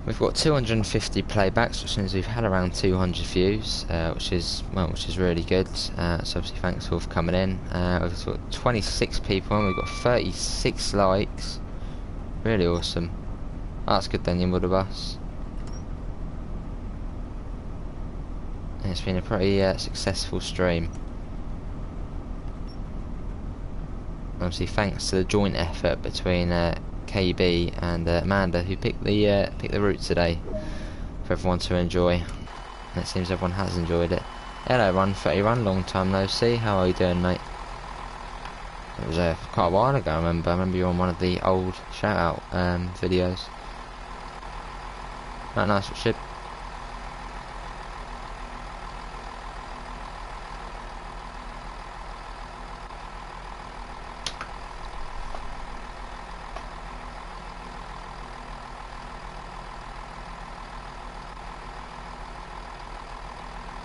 S1: We've got 250 playbacks, which means we've had around 200 views, which is really good. So obviously thanks all for coming in. We've got 26 people and we've got 36 likes. Really awesome. Oh, that's good then, you model bus. And it's been a pretty successful stream. Obviously thanks to the joint effort between KB and Amanda, who picked the route today for everyone to enjoy, and it seems everyone has enjoyed it. Hello Run31, long time no see, how are you doing, mate? It was quite a while ago, I remember you were on one of the old shout out videos. Right, nice, Richard.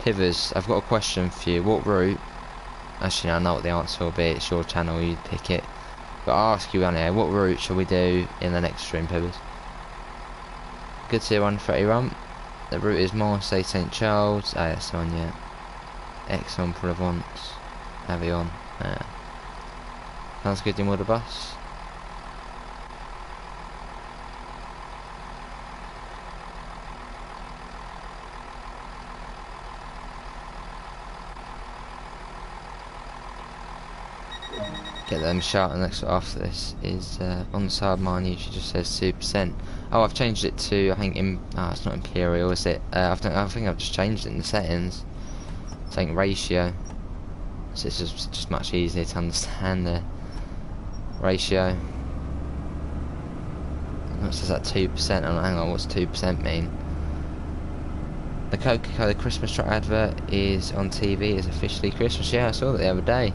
S1: Pivers, I've got a question for you. What route? Actually, I know what the answer will be. It's your channel, you pick it. But I'll ask you on here, what route shall we do in the next stream, Pivers? Good to see you, 131. The route is Marseille St Charles. Ah, that's the one, yeah. Aix-en-Provence. Avion. Yeah. Sounds good, you model bus. Get them shouting next after this is on the side. Mine usually just says 2%. Oh, I've changed it to, I think it's not Imperial, is it? I think I've just changed it in the settings. I think ratio, so it's just much easier to understand the ratio. It says that 2%. I'm like, hang on, what's 2% mean? The Coca-Cola Christmas truck advert is on TV. Is officially Christmas. Yeah, I saw that the other day.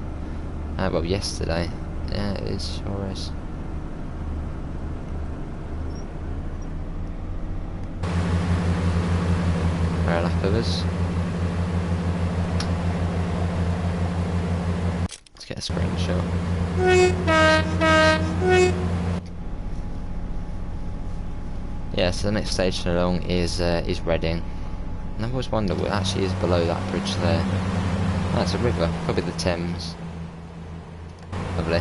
S1: Well, yesterday. Yeah, it is, sure is. Fair enough of us. Let's get a screenshot. Yeah, so the next station along is Reading. And I've always wondered what actually is below that bridge there. Oh, that's a river, probably the Thames. Lovely.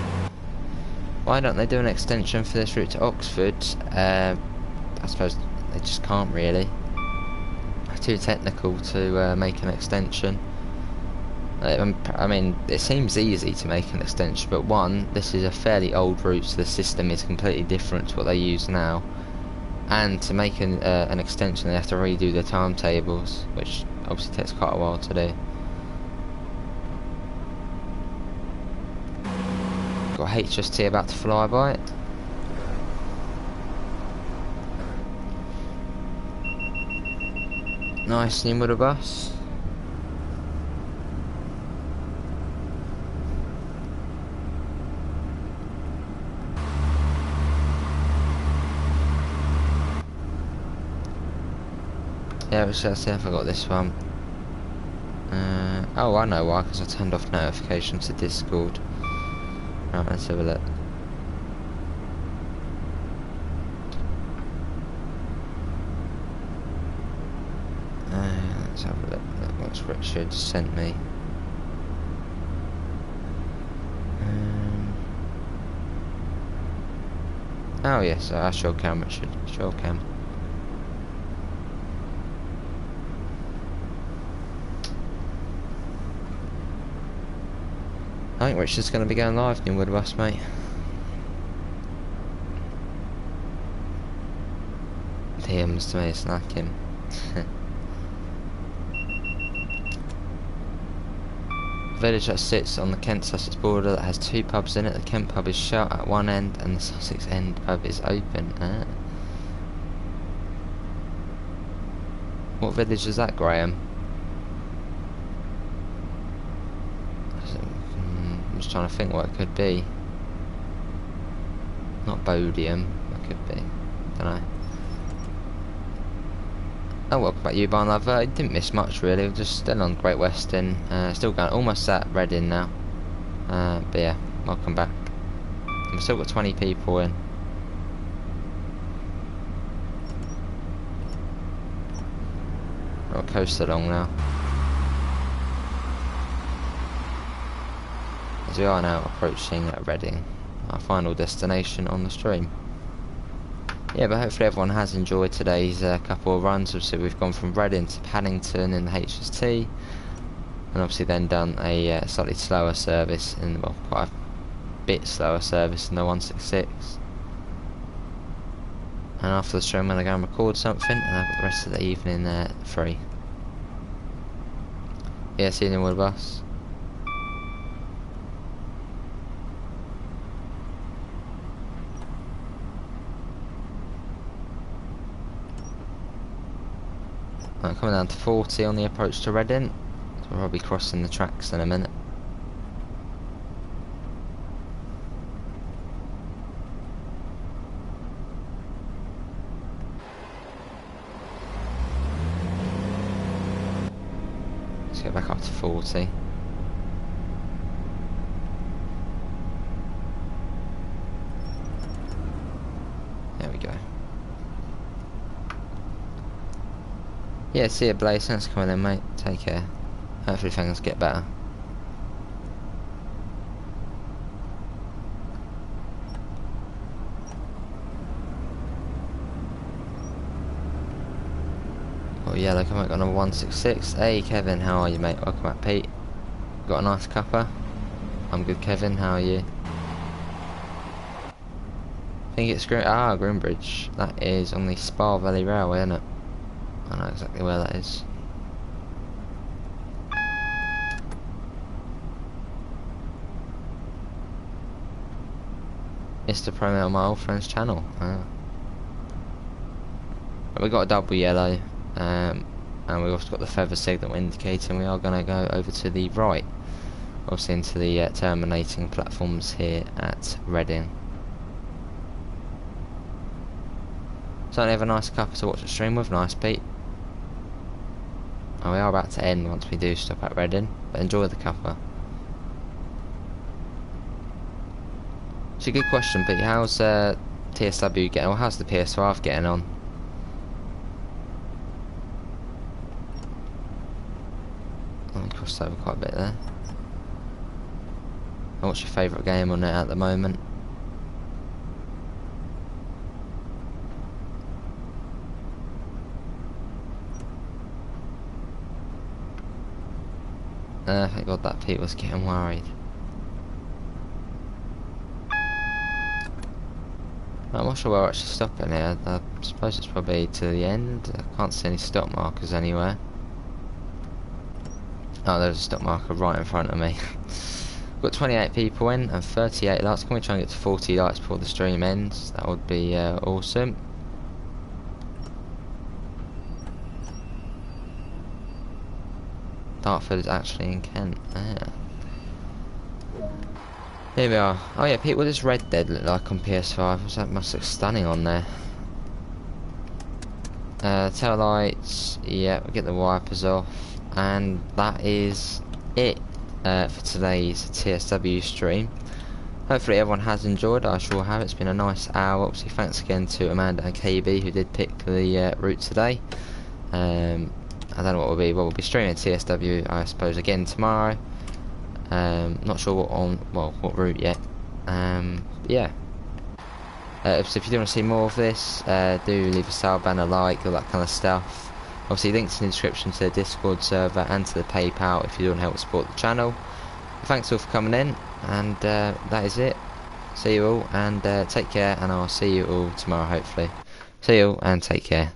S1: Why don't they do an extension for this route to Oxford? I suppose they just can't really. Too technical to make an extension. I mean, it seems easy to make an extension, but one, this is a fairly old route, so the system is completely different to what they use now. And to make an extension, they have to redo the timetables, which obviously takes quite a while to do. Got HST about to fly by it. Nice new middle bus. Yeah, let's see if I got this one. Oh, I know why, because I turned off notifications to Discord. Right, let's have a look. Let's have a look. What's Richard sent me? Oh yes, I sure can, Richard. Sure can. I think Richard's going to be going live in Woodbus, mate. DMs to me, it's like him. Village that sits on the Kent-Sussex border that has two pubs in it. The Kent pub is shut at one end and the Sussex end pub is open. What village is that, Graham? I'm just trying to think what it could be. Not Bodiam, it could be. Don't know. Oh, welcome back, you Barn Lover. I didn't miss much really. We're just still on Great Western. Still going almost at Reading now. But yeah, welcome back. We've still got 20 people in. We'll coast along now. As we are now approaching Reading, our final destination on the stream. Yeah, but hopefully everyone has enjoyed today's couple of runs. Obviously we've gone from Reading to Paddington in the HST, and obviously then done a slightly slower service, well, quite a bit slower service in the 166. And after the stream I'm going to go and record something, and I've got the rest of the evening free. Yeah, see you in the bus. I'm coming down to 40 on the approach to Reading, so we'll probably be crossing the tracks in a minute. Let's get back up to 40. There we go. Yeah, see you, Blaze. Thanks for coming in, mate. Take care. Hopefully things get better. Oh, yellow coming back on number 166. Hey, Kevin, how are you, mate? Welcome back, Pete. Got a nice cuppa? I'm good, Kevin. How are you? I think it's Groombridge. That is on the Spa Valley Railway, isn't it? I know exactly where that is. It's to promote my old friend's channel. But we got a double yellow, and we've also got the feather signal indicating we are going to go over to the right, obviously into the terminating platforms here at Reading. So I have a nice cuppa to watch the stream with. Nice, Pete. And we are about to end once we do stop at Reading, but enjoy the cuppa. It's a good question, Pete. How's TSW getting on? How's the PS5 getting on? I crossed over quite a bit there. And what's your favourite game on it at the moment? Thank God that Pete was getting worried. I'm not sure where we're actually stopping here. I suppose it's probably to the end. I can't see any stop markers anywhere. Oh, there's a stop marker right in front of me. We've got 28 people in and 38 likes. Can we try and get to 40 likes before the stream ends? That would be awesome. Dartford is actually in Kent. Yeah. Here we are. Oh yeah, Pete, what does Red Dead look like on PS5? That must look stunning on there. Tail lights, yeah, we'll get the wipers off. And that is it for today's TSW stream. Hopefully everyone has enjoyed. I sure have. It's been a nice hour. Obviously, thanks again to Amanda and KB who did pick the route today. I don't know what we'll be. Well, we'll be streaming TSW, I suppose, again tomorrow. Not sure what route yet. Yeah. So if you do want to see more of this, do leave a sub and a like, all that kind of stuff. Obviously, links in the description to the Discord server and to the PayPal if you do want to help support the channel. Thanks all for coming in, and that is it. See you all, and take care, and I'll see you all tomorrow, hopefully. See you all, and take care.